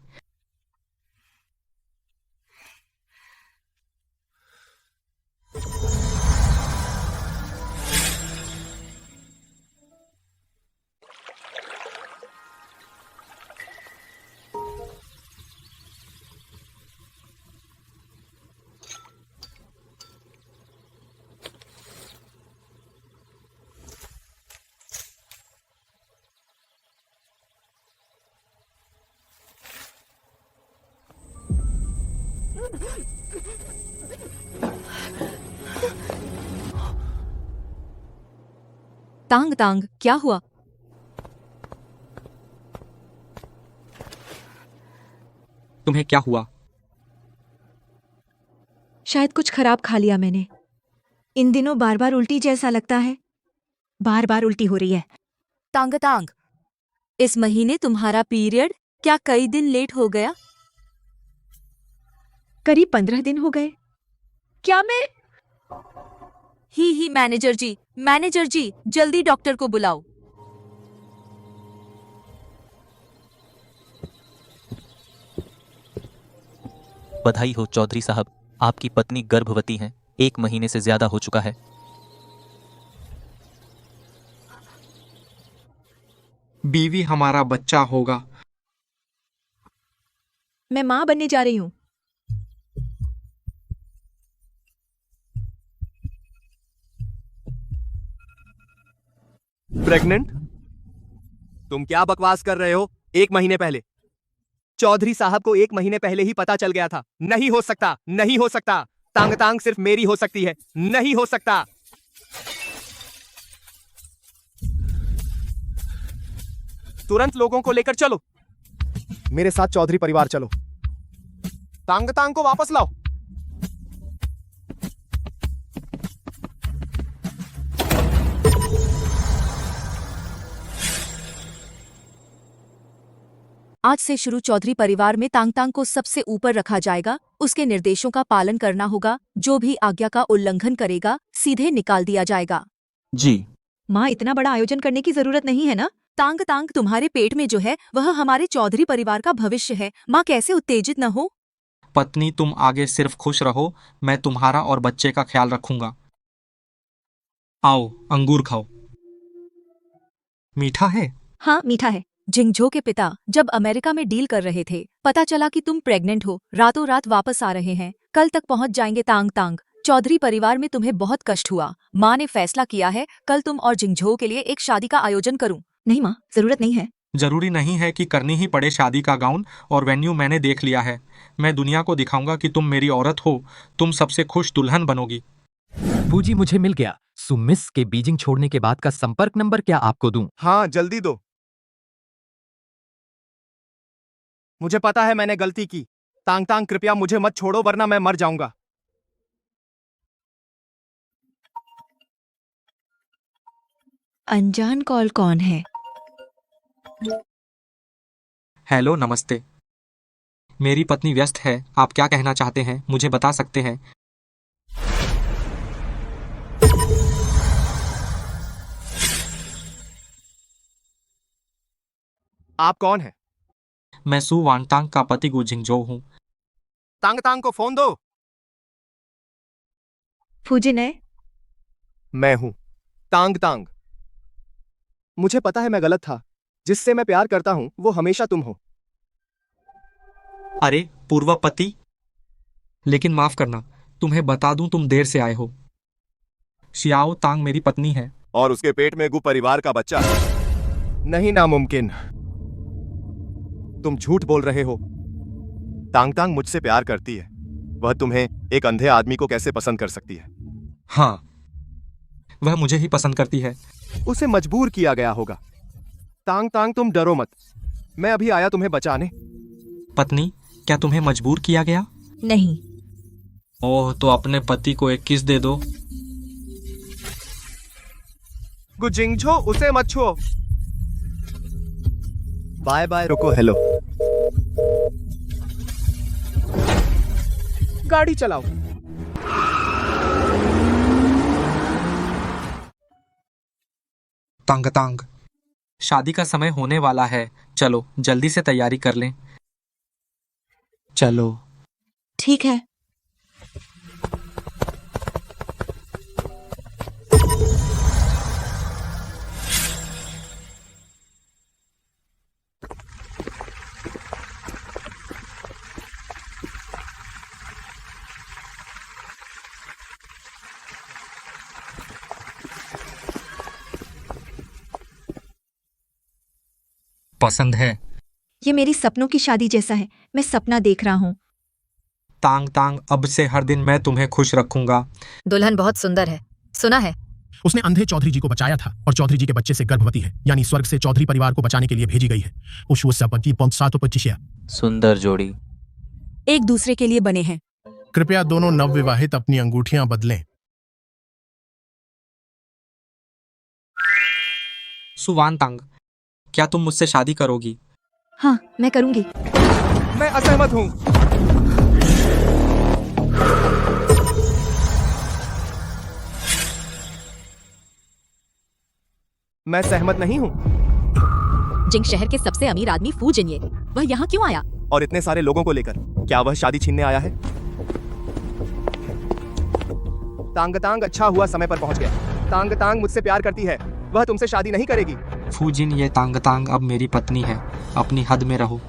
तांग तांग, क्या हुआ? तुम्हें क्या हुआ? शायद कुछ खराब खा लिया मैंने। इन दिनों बार बार उल्टी जैसा लगता है। बार बार उल्टी हो रही है। तांग तांग, इस महीने तुम्हारा पीरियड क्या कई दिन लेट हो गया? करीब 15 दिन हो गए। क्या मैं ही मैनेजर जी, जल्दी डॉक्टर को बुलाओ। बधाई हो चौधरी साहब, आपकी पत्नी गर्भवती हैं। 1 महीने से ज्यादा हो चुका है। बीवी हमारा बच्चा होगा। मैं मां बनने जा रही हूं। प्रेग्नेंट? तुम क्या बकवास कर रहे हो? 1 महीने पहले चौधरी साहब को 1 महीने पहले ही पता चल गया था। नहीं हो सकता, नहीं हो सकता। तांग तांग सिर्फ मेरी हो सकती है, नहीं हो सकता। तुरंत लोगों को लेकर चलो। मेरे साथ चौधरी परिवार चलो। तांग तांग को वापस लाओ। आज से शुरू चौधरी परिवार में तांग तांग को सबसे ऊपर रखा जाएगा। उसके निर्देशों का पालन करना होगा। जो भी आज्ञा का उल्लंघन करेगा सीधे निकाल दिया जाएगा। जी। माँ, इतना बड़ा आयोजन करने की जरूरत नहीं है ना? तांग तांग, तुम्हारे पेट में जो है वह हमारे चौधरी परिवार का भविष्य है। माँ कैसे उत्तेजित न हो? पत्नी, तुम आगे सिर्फ खुश रहो। मैं तुम्हारा और बच्चे का ख्याल रखूंगा। आओ, अंगूर खाओ। मीठा है? हाँ, मीठा है। जिंगझो के पिता जब अमेरिका में डील कर रहे थे, पता चला कि तुम प्रेग्नेंट हो। रातों रात वापस आ रहे हैं। कल तक पहुंच जाएंगे। तांग तांग, चौधरी परिवार में तुम्हें बहुत कष्ट हुआ। माँ ने फैसला किया है कल तुम और जिंगझो के लिए एक शादी का आयोजन करूं। नहीं माँ, जरूरत नहीं है। जरूरी नहीं है कि करनी ही पड़े शादी का गाउन और वेन्यू मैंने देख लिया है। मैं दुनिया को दिखाऊंगा कि तुम मेरी औरत हो। तुम सबसे खुश दुल्हन बनोगी। फूजी, मुझे मिल गया। सुमिस के बीजिंग छोड़ने के बाद का संपर्क नंबर क्या आपको दूं? हाँ, जल्दी दो। मुझे पता है मैंने गलती की। तांग तांग, कृपया मुझे मत छोड़ो वरना मैं मर जाऊंगा। अनजान कॉल कौन है? हेलो, नमस्ते। मेरी पत्नी व्यस्त है। आप क्या कहना चाहते हैं मुझे बता सकते हैं? आप कौन हैं? मैं सु वानतांग का पति गु जिंगजो हूँ। तांग तांग को फोन दो। फूजिन है? मैं हूं तांग तांग। मुझे पता है मैं गलत था। जिससे मैं प्यार करता हूं वो हमेशा तुम हो। अरे पूर्व पति, लेकिन माफ करना, तुम्हें बता दूं तुम देर से आए हो। शियाओ तांग मेरी पत्नी है। और उसके पेट में गु परिवार का बच्चा है। नहीं, नामुमकिन। तुम झूठ बोल रहे हो। तांग तांग मुझसे प्यार करती है। वह तुम्हें, एक अंधे आदमी को कैसे पसंद कर सकती है? हाँ, वह मुझे ही पसंद करती है। उसे मजबूर किया गया होगा। तांग तांग, तुम डरो मत, मैं अभी आया तुम्हें बचाने। पत्नी, क्या तुम्हें मजबूर किया गया? नहीं। ओह, तो अपने पति को एक किस दे दो। गुजिंगझो, उसे मत छुओ। Bye bye. रुको, हेलो। गाड़ी चलाओ। तांग तांग, शादी का समय होने वाला है, चलो जल्दी से तैयारी कर लें। चलो। ठीक है। पसंद है। ये मेरी सपनों की शादी जैसा है। मैं सपना देख रहा हूँ। तांग तांग, अब से हर दिन मैं तुम्हें खुश रखूंगा। दुल्हन बहुत सुंदर है, सुना है। उसने अंधे चौधरी जी को बचाया था और चौधरी जी के बच्चे से गर्भवती है, यानी स्वर्ग से चौधरी परिवार को बचाने के लिए भेजी गई है। सुंदर जोड़ी एक दूसरे के लिए बने हैं। कृपया दोनों नवविवाहित अपनी अंगूठियां बदलें। सुवान तांग, क्या तुम मुझसे शादी करोगी? हाँ, मैं करूंगी। मैं असहमत हूँ। मैं सहमत नहीं हूँ। जिंग शहर के सबसे अमीर आदमी फू जिनये, वह यहाँ क्यों आया? और इतने सारे लोगों को लेकर, क्या वह शादी छीनने आया है? तांग तांग, अच्छा हुआ समय पर पहुंच गया। तांग तांग मुझसे प्यार करती है, वह तुमसे शादी नहीं करेगी। फूजिन, ये तांग तांग अब मेरी पत्नी है, अपनी हद में रहो।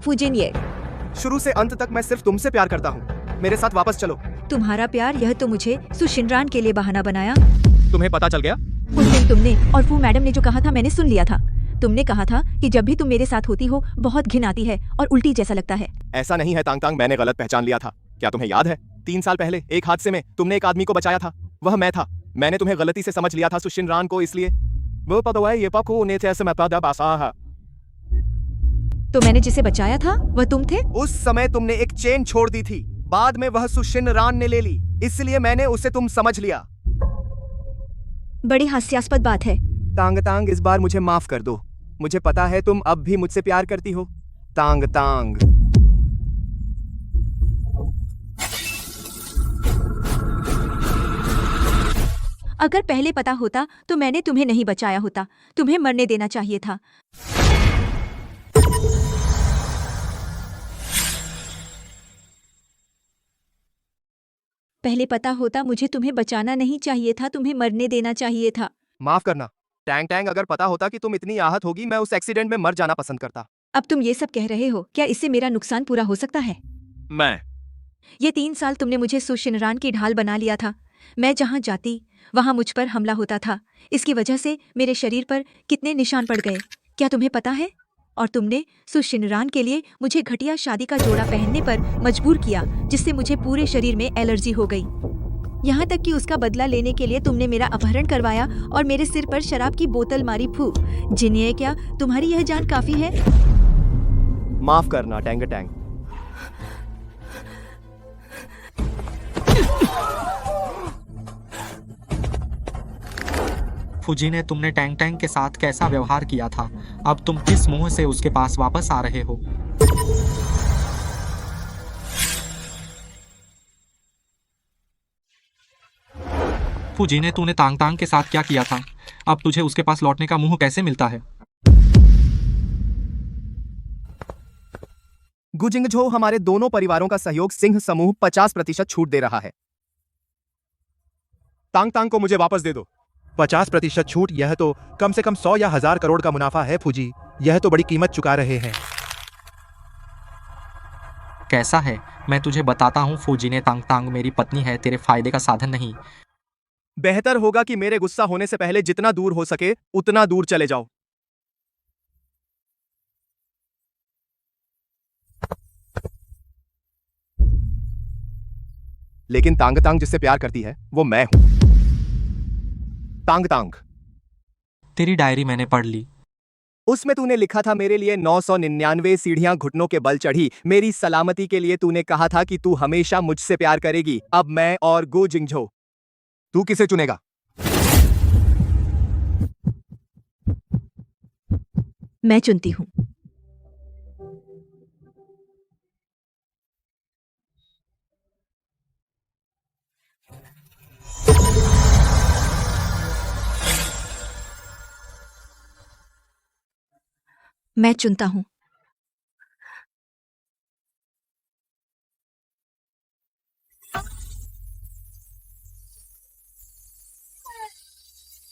फूजिन, ये शुरू से अंत तक मैं सिर्फ तुमसे प्यार करता हूँ। मेरे साथ वापस चलो। तुम्हारा प्यार, यह तो मुझे सुशिनरान के लिए बहाना बनाया। तुम्हें पता चल गया? उस दिन तुमने और फू मैडम ने जो कहा था, मैंने सुन लिया था। तुमने कहा था कि जब भी तुम मेरे साथ होती हो बहुत घिन आती है और उल्टी जैसा लगता है। ऐसा नहीं है तांग तांग, मैंने गलत पहचान लिया था। क्या तुम्हें याद है 3 साल पहले एक हादसे में तुमने एक आदमी को बचाया था? वह मैं था। मैंने तुम्हें गलती से समझ लिया था सुशिनरान को, इसलिए वो पता है ये पाको ने थे समय पदा बासा। तो मैंने जिसे बचाया था वह तुम थे? उस समय तुमने एक चेन छोड़ दी थी, बाद में वह सुशिनरान ने ले ली, इसलिए मैंने उसे तुम समझ लिया। बड़ी हास्यास्पद बात है। तांग तांग, इस बार मुझे माफ कर दो। मुझे पता है तुम अब भी मुझसे प्यार करती हो। तांग तांग। अगर पहले पता होता तो मैंने तुम्हें नहीं बचाया होता। तुम्हें मरने देना चाहिए था। पहले पता होता मुझे तुम्हें बचाना नहीं चाहिए था, तुम्हें मरने देना चाहिए था। माफ करना टैंग टैंग, अगर पता होता कि तुम इतनी आहत होगी, मैं उस एक्सीडेंट में मर जाना पसंद करता। अब तुम ये सब कह रहे हो, क्या इससे मेरा नुकसान पूरा हो सकता है? ये 3 साल तुमने मुझे सुशिनरान की ढाल बना लिया था। मैं जहाँ जाती वहाँ मुझ पर हमला होता था। इसकी वजह से मेरे शरीर पर कितने निशान पड़ गए, क्या तुम्हें पता है? और तुमने सुशिनरान के लिए मुझे घटिया शादी का जोड़ा पहनने पर मजबूर किया, जिससे मुझे पूरे शरीर में एलर्जी हो गई। यहाँ तक कि उसका बदला लेने के लिए तुमने मेरा अपहरण करवाया और मेरे सिर पर शराब की बोतल मारी। फू जिन्हें, क्या तुम्हारी यह जान काफी है? माफ करना टैंग टैंग। फूजी ने तुमने टैंग टैंग के साथ कैसा व्यवहार किया था? अब तुम किस मुंह से उसके पास वापस आ रहे हो? फूजी ने, तूने तांग तांग के साथ क्या किया था? अब तुझे उसके पास लौटने का मुंह कैसे मिलता है? गुजिंगझो हमारे दोनों परिवारों का सहयोग सिंह समूह 50% छूट दे रहा है। तांग तांग को मुझे वापस दे दो। 50% छूट? यह तो कम से कम 100 या 1000 करोड़ का मुनाफा है फूजी। यह तो बड़ी कीमत चुका रहे हैं। कैसा है? मैं तुझे बताता हूँ फूजी ने, तांग तांग मेरी पत्नी है, तेरे फायदे का साधन नहीं। बेहतर होगा कि मेरे गुस्सा होने से पहले जितना दूर हो सके उतना दूर चले जाओ। लेकिन तांग तांग जिससे प्यार करती है वो मैं हूं। तांग तांग, तेरी डायरी मैंने पढ़ ली। उसमें तूने लिखा था मेरे लिए 999 सीढ़ियां घुटनों के बल चढ़ी। मेरी सलामती के लिए तूने कहा था कि तू हमेशा मुझसे प्यार करेगी। अब मैं और गो जिंगझो, तू किसे चुनेगा? मैं चुनती हूं। मैं चुनता हूं।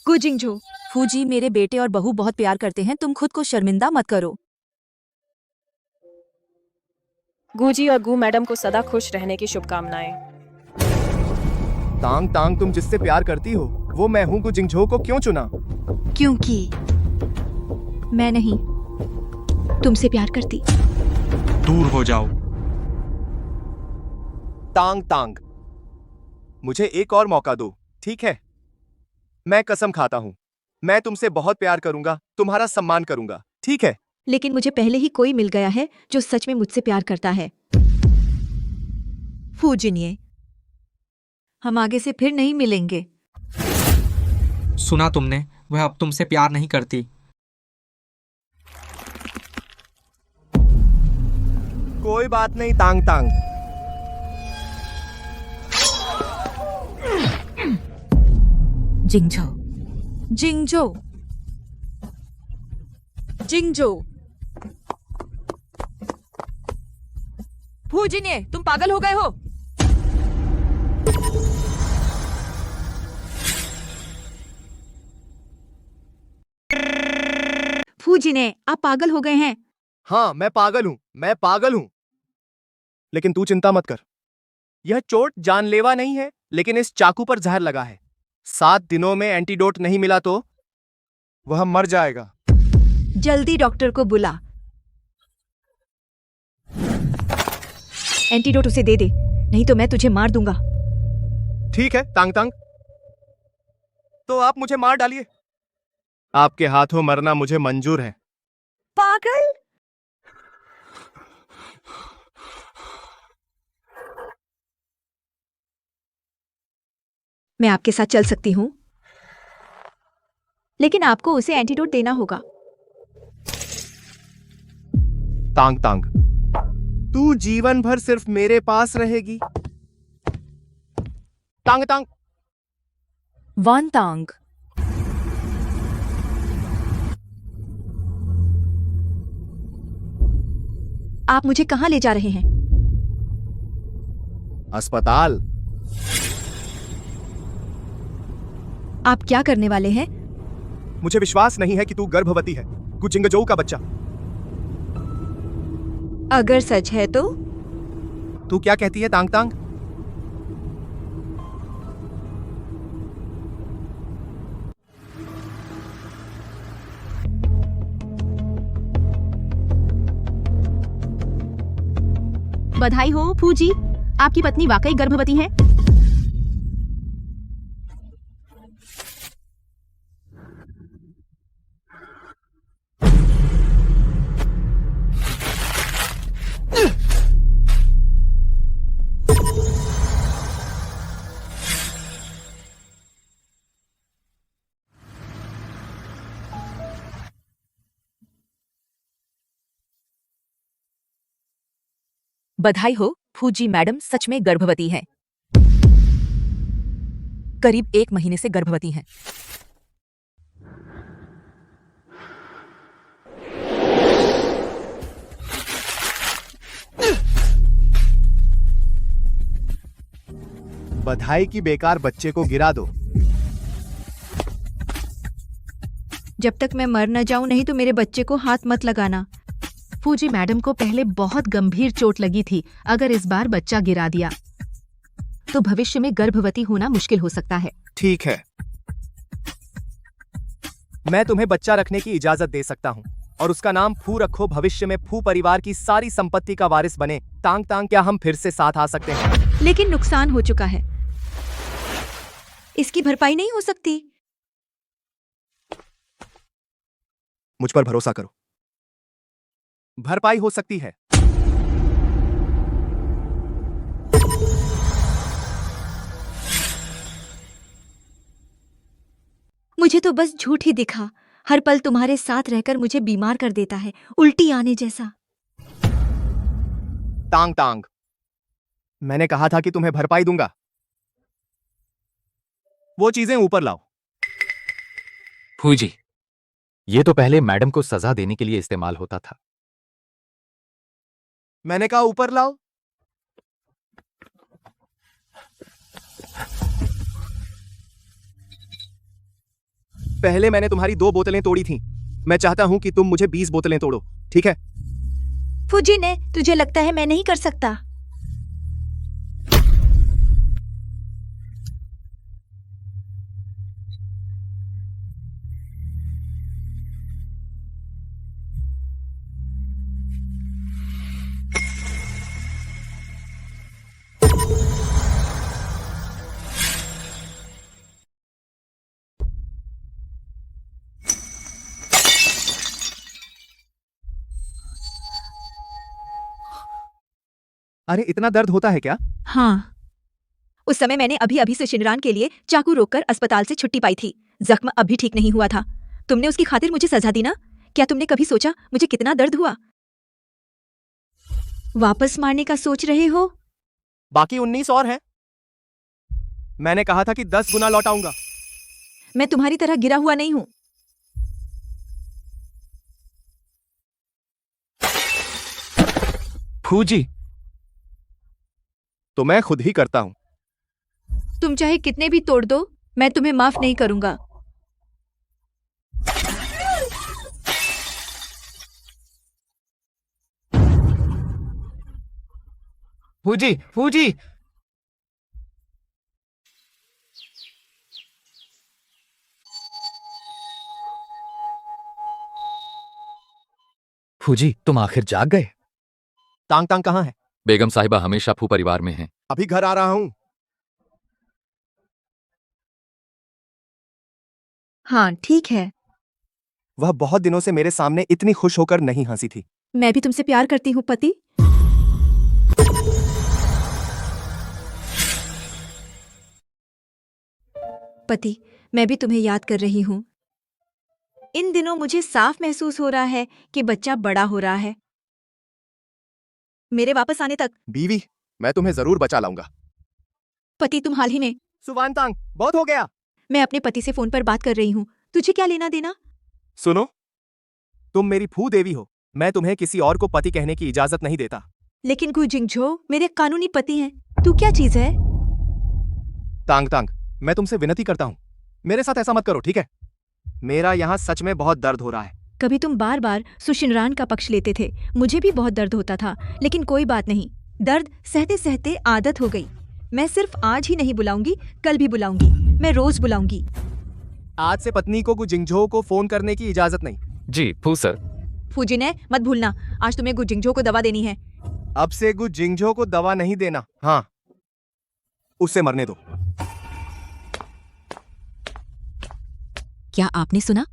गुजिंगझो, फूजी मेरे बेटे और बहू बहुत प्यार करते हैं, तुम खुद को शर्मिंदा मत करो। गुजी और गू मैडम को सदा खुश रहने की शुभकामनाएं। तांग तांग, तुम जिससे प्यार करती हो वो मैं हूं। गुजिंगझो को क्यों चुना? क्योंकि मैं नहीं तुमसे प्यार करती। दूर हो जाओ। तांग तांग, मुझे एक और मौका दो, ठीक है? मैं कसम खाता हूं, मैं तुमसे बहुत प्यार करूंगा, तुम्हारा सम्मान करूंगा, ठीक है? लेकिन मुझे पहले ही कोई मिल गया है जो सच में मुझसे प्यार करता है। फूजिनिए, हम आगे से फिर नहीं मिलेंगे। सुना तुमने, वह अब तुमसे प्यार नहीं करती। कोई बात नहीं तांग तांग। जिंगझो, जिंगझो, जिंगझो। फूजिने, तुम पागल हो गए हो? फूजिने, आप पागल हो गए हैं। हाँ, मैं पागल हूं, मैं पागल हूं। लेकिन तू चिंता मत कर, यह चोट जानलेवा नहीं है, लेकिन इस चाकू पर जहर लगा है। 7 दिनों में एंटीडोट नहीं मिला तो वह मर जाएगा। जल्दी डॉक्टर को बुला। एंटीडोट उसे दे दे, नहीं तो मैं तुझे मार दूंगा। ठीक है तांग तांग, तो आप मुझे मार डालिए। आपके हाथों मरना मुझे मंजूर है। पागल! मैं आपके साथ चल सकती हूं, लेकिन आपको उसे एंटीडोट देना होगा। तांग तांग, तू जीवन भर सिर्फ मेरे पास रहेगी। तांग तांग, वान तांग। आप मुझे कहां ले जा रहे हैं? अस्पताल। आप क्या करने वाले हैं? मुझे विश्वास नहीं है कि तू गर्भवती है, गुजिंगझो का बच्चा। अगर सच है तो? तू क्या कहती है तांग तांग? बधाई हो फूजी, आपकी पत्नी वाकई गर्भवती है। बधाई हो फूजी मैडम, सच में गर्भवती हैं। करीब 1 महीने से गर्भवती हैं। बधाई की बेकार बच्चे को गिरा दो। जब तक मैं मर न जाऊं, नहीं तो मेरे बच्चे को हाथ मत लगाना। फूजी मैडम को पहले बहुत गंभीर चोट लगी थी। अगर इस बार बच्चा गिरा दिया तो भविष्य में गर्भवती होना मुश्किल हो सकता है। ठीक है, मैं तुम्हें बच्चा रखने की इजाजत दे सकता हूँ और उसका नाम फू रखो। भविष्य में फू परिवार की सारी संपत्ति का वारिस बने। तांग तांग, क्या हम फिर से साथ आ सकते हैं? लेकिन नुकसान हो चुका है, इसकी भरपाई नहीं हो सकती। मुझ पर भरोसा करो, भरपाई हो सकती है। मुझे तो बस झूठ ही दिखा। हर पल तुम्हारे साथ रहकर मुझे बीमार कर देता है, उल्टी आने जैसा। तांग तांग, मैंने कहा था कि तुम्हें भरपाई दूंगा। वो चीजें ऊपर लाओ। फूजी, ये तो पहले मैडम को सजा देने के लिए इस्तेमाल होता था। मैंने कहा ऊपर लाओ। पहले मैंने तुम्हारी 2 बोतलें तोड़ी थीं। मैं चाहता हूं कि तुम मुझे 20 बोतलें तोड़ो, ठीक है? फूजी ने, तुझे लगता है मैं नहीं कर सकता? अरे, इतना दर्द होता है क्या? हाँ, उस समय मैंने अभी अभी से शिनरान के लिए चाकू रोककर अस्पताल से छुट्टी पाई थी। जख्म अभी ठीक नहीं हुआ था। तुमने उसकी खातिर मुझे सजा दी ना? क्या तुमने कभी सोचा मुझे कितना दर्द हुआ? वापस मारने का सोच रहे हो? बाकी 19 और हैं। मैंने कहा था कि 10 गुना लौटाऊंगा। मैं तुम्हारी तरह गिरा हुआ नहीं हूं। फूजी, तो मैं खुद ही करता हूं। तुम चाहे कितने भी तोड़ दो, मैं तुम्हें माफ नहीं करूंगा। फूजी, फूजी, फूजी, तुम आखिर जाग गए। तांग तांग कहाँ है? बेगम साहिबा हमेशा फू परिवार में हैं। अभी घर आ रहा हूं। हाँ, ठीक है। वह बहुत दिनों से मेरे सामने इतनी खुश होकर नहीं हंसी थी। मैं भी तुमसे प्यार करती हूँ पति। पति, मैं भी तुम्हें याद कर रही हूँ। इन दिनों मुझे साफ महसूस हो रहा है कि बच्चा बड़ा हो रहा है। मेरे वापस आने तक। बीवी, मैं तुम्हें जरूर बचा लाऊंगा। पति, तुम हाल ही में। सुवान तांग, बहुत हो गया। मैं अपने पति से फोन पर बात कर रही हूँ, तुझे क्या लेना देना? सुनो, तुम मेरी फू देवी हो। मैं तुम्हें किसी और को पति कहने की इजाजत नहीं देता। लेकिन गु जिंगझो मेरे कानूनी पति हैं। तू क्या चीज है? तांग तांग, मैं तुमसे विनती करता हूँ, मेरे साथ ऐसा मत करो, ठीक है? मेरा यहाँ सच में बहुत दर्द हो रहा है। कभी तुम बार बार सुशिनरान का पक्ष लेते थे, मुझे भी बहुत दर्द होता था, लेकिन कोई बात नहीं। दर्द सहते सहते आदत हो गई। मैं सिर्फ आज ही नहीं बुलाऊंगी, कल भी बुलाऊंगी। मैं रोज बुलाऊंगी। आज से पत्नी को गुजिंगझो को फोन करने की इजाजत नहीं। जी फू सर। फूजी ने, मत भूलना, आज तुम्हें गुजिंगझो को दवा देनी है। अब से गुजिंगझो को दवा नहीं देना। हाँ, उसे मरने दो। क्या आपने सुना?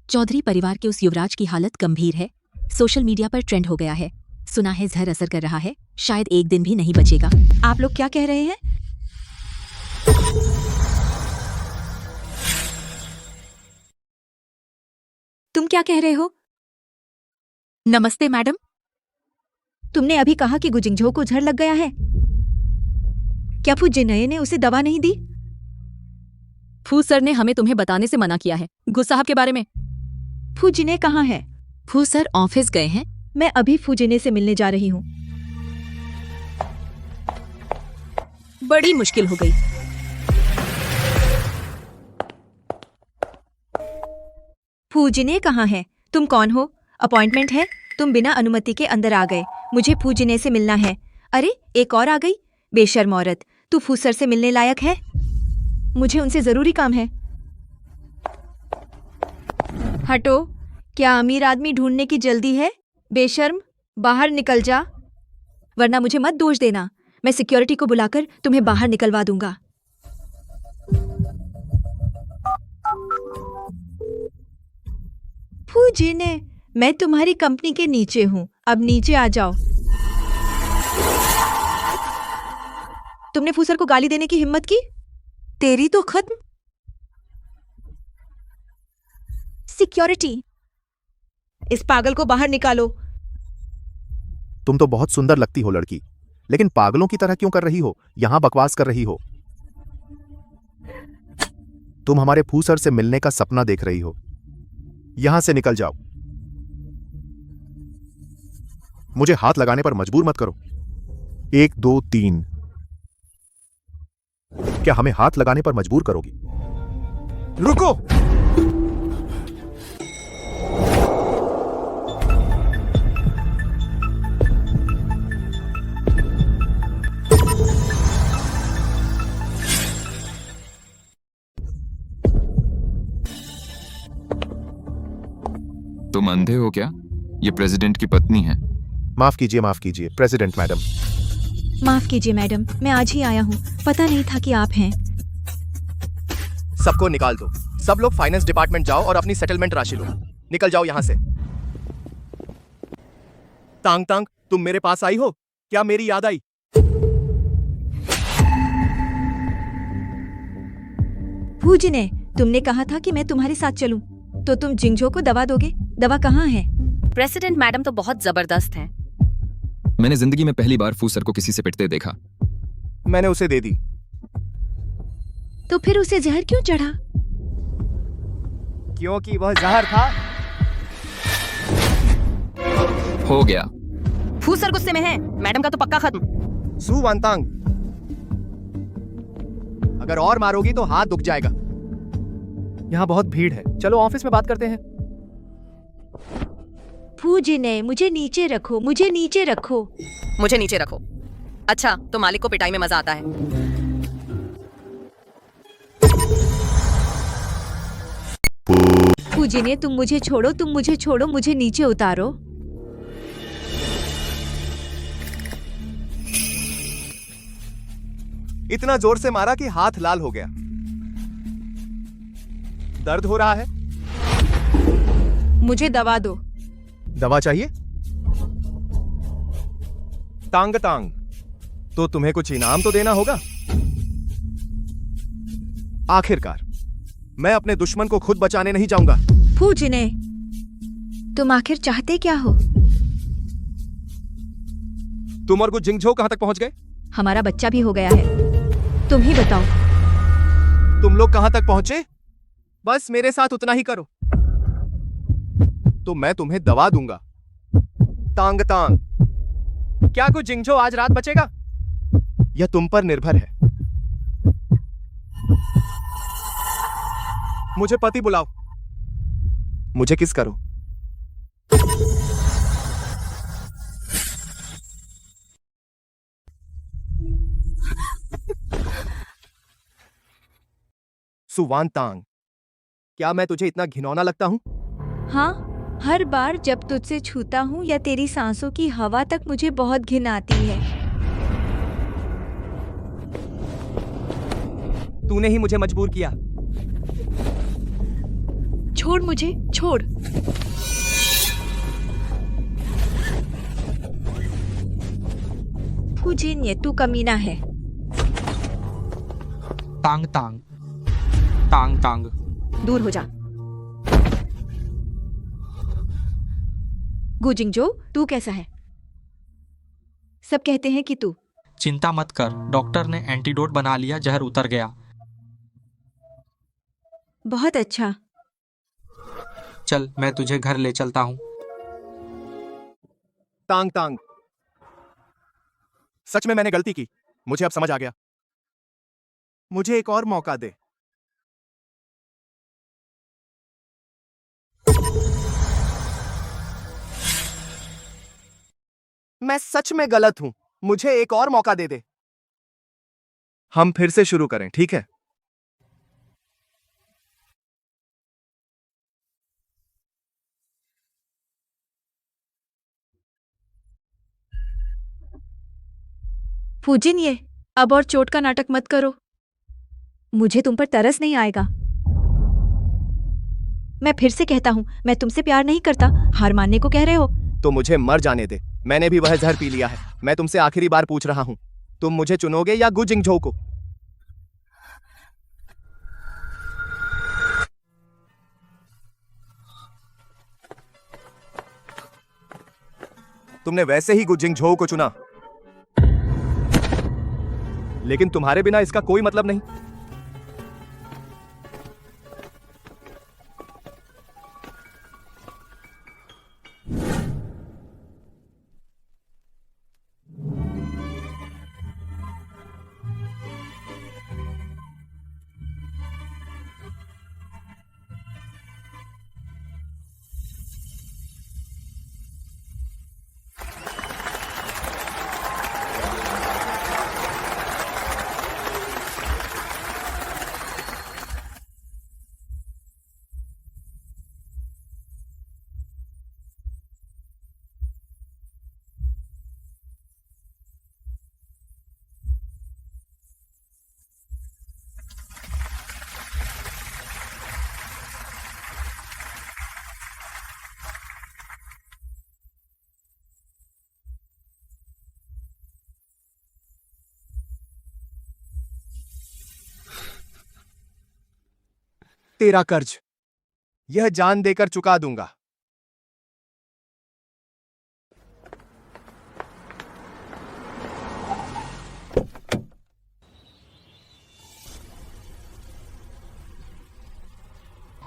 चौधरी परिवार के उस युवराज की हालत गंभीर है। सोशल मीडिया पर ट्रेंड हो गया है। सुना है जहर असर कर रहा है, शायद एक दिन भी नहीं बचेगा। आप लोग क्या कह रहे हैं? तुम क्या कह रहे हो? नमस्ते मैडम। तुमने अभी कहा कि गुजिंगझो को जहर लग गया है। क्या फू जिनये ने उसे दवा नहीं दी? फू सर ने हमें तुम्हें बताने से मना किया है, गु साहब के बारे में। फू जिने कहाँ है? फू सर ऑफिस गए हैं। मैं अभी फू जिने से मिलने जा रही हूँ। बड़ी मुश्किल हो गई। फू जिने कहाँ है? तुम कौन हो? अपॉइंटमेंट है? तुम बिना अनुमति के अंदर आ गए। मुझे फू जिने से मिलना है। अरे, एक और आ गई। बेशर्म औरत, तू फू सर से मिलने लायक है? मुझे उनसे जरूरी काम है। हटो। क्या अमीर आदमी ढूंढने की जल्दी है? बेशर्म, बाहर निकल जा, वरना मुझे मत दोष देना। मैं सिक्योरिटी को बुलाकर तुम्हें बाहर निकलवा दूंगा। फूजी ने, मैं तुम्हारी कंपनी के नीचे हूँ, अब नीचे आ जाओ। तुमने फूसर को गाली देने की हिम्मत की? तेरी तो खत्म। सिक्योरिटी, इस पागल को बाहर निकालो। तुम तो बहुत सुंदर लगती हो लड़की, लेकिन पागलों की तरह क्यों कर रही हो? यहां बकवास कर रही हो। तुम हमारे फूसर से मिलने का सपना देख रही हो। यहां से निकल जाओ। मुझे हाथ लगाने पर मजबूर मत करो। 1 2 3। क्या हमें हाथ लगाने पर मजबूर करोगी? रुको। तुम अंधे हो क्या? ये प्रेसिडेंट की पत्नी है। माफ कीजिए प्रेसिडेंट मैडम। माफ कीजिए मैडम, मैं आज ही आया हूँ, पता नहीं था कि आप हैं। सबको निकाल दो। सब लोग फाइनेंस डिपार्टमेंट जाओ और अपनी सेटलमेंट राशि लो। निकल जाओ यहां से। तांग तांग, तुम मेरे पास आई हो? क्या मेरी याद आई? फूजी ने, तुमने कहा था कि मैं तुम्हारे साथ चलूं, तो तुम जिंगजो को दवा दोगे? दवा कहाँ है? प्रेसिडेंट मैडम तो बहुत जबरदस्त हैं। मैंने जिंदगी में पहली बार फूसर को किसी से पिटते देखा। मैंने उसे दे दी। तो फिर उसे जहर क्यों चढ़ा? क्योंकि वह जहर था। हो गया। फूसर गुस्से में है, मैडम का तो पक्का खत्म। सु वानतांग, अगर और मारोगी तो हाथ दुख जाएगा। यहाँ बहुत भीड़ है, चलो ऑफिस में बात करते हैं। फूजी ने, मुझे नीचे रखो, मुझे नीचे रखो। मुझे नीचे रखो। अच्छा, तो मालिक को पिटाई में मजा आता है। फूजी ने, तुम मुझे छोड़ो, तुम मुझे छोड़ो, मुझे नीचे उतारो। इतना जोर से मारा कि हाथ लाल हो गया। दर्द हो रहा है? मुझे दवा दो। दवा चाहिए? तांग तांग, तो तुम्हें कुछ इनाम तो देना होगा। आखिरकार मैं अपने दुश्मन को खुद बचाने नहीं जाऊंगा। फूजी ने, तुम आखिर चाहते क्या हो? तुम और जिंगझो कहां तक पहुंच गए? हमारा बच्चा भी हो गया है, तुम ही बताओ। तुम लोग कहां तक पहुंचे? बस मेरे साथ उतना ही करो, तो मैं तुम्हें दवा दूंगा। तांग तांग, क्या कुछ जिंगझो आज रात बचेगा? यह तुम पर निर्भर है। मुझे पति बुलाओ। मुझे किस करो। सुवानतांग, क्या मैं तुझे इतना घिनौना लगता हूं? हाँ, हर बार जब तुझसे छूता हूँ या तेरी सांसों की हवा तक मुझे बहुत घिन आती है। तूने ही मुझे मजबूर किया। छोड़ मुझे, छोड़। फूजिन, ये तू कमीना है। तांग तांग, तांग तांग, दूर हो जा। गुजिंगजो, तू कैसा है? सब कहते हैं कि तू। चिंता मत कर, डॉक्टर ने एंटीडोट बना लिया, जहर उतर गया। बहुत अच्छा। चल, मैं तुझे घर ले चलता हूँ। तांग तांग, सच में मैंने गलती की, मुझे अब समझ आ गया। मुझे एक और मौका दे। मैं सच में गलत हूं, मुझे एक और मौका दे दे। हम फिर से शुरू करें, ठीक है? फूजिन, ये अब और चोट का नाटक मत करो। मुझे तुम पर तरस नहीं आएगा। मैं फिर से कहता हूँ, मैं तुमसे प्यार नहीं करता। हार मानने को कह रहे हो? तो मुझे मर जाने दे। मैंने भी वह जहर पी लिया है। मैं तुमसे आखिरी बार पूछ रहा हूँ, तुम मुझे चुनोगे या गु जिंगझोउ को? तुमने वैसे ही गु जिंगझोउ को चुना, लेकिन तुम्हारे बिना इसका कोई मतलब नहीं। तेरा कर्ज यह जान देकर चुका दूंगा।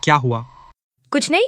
क्या हुआ? कुछ नहीं।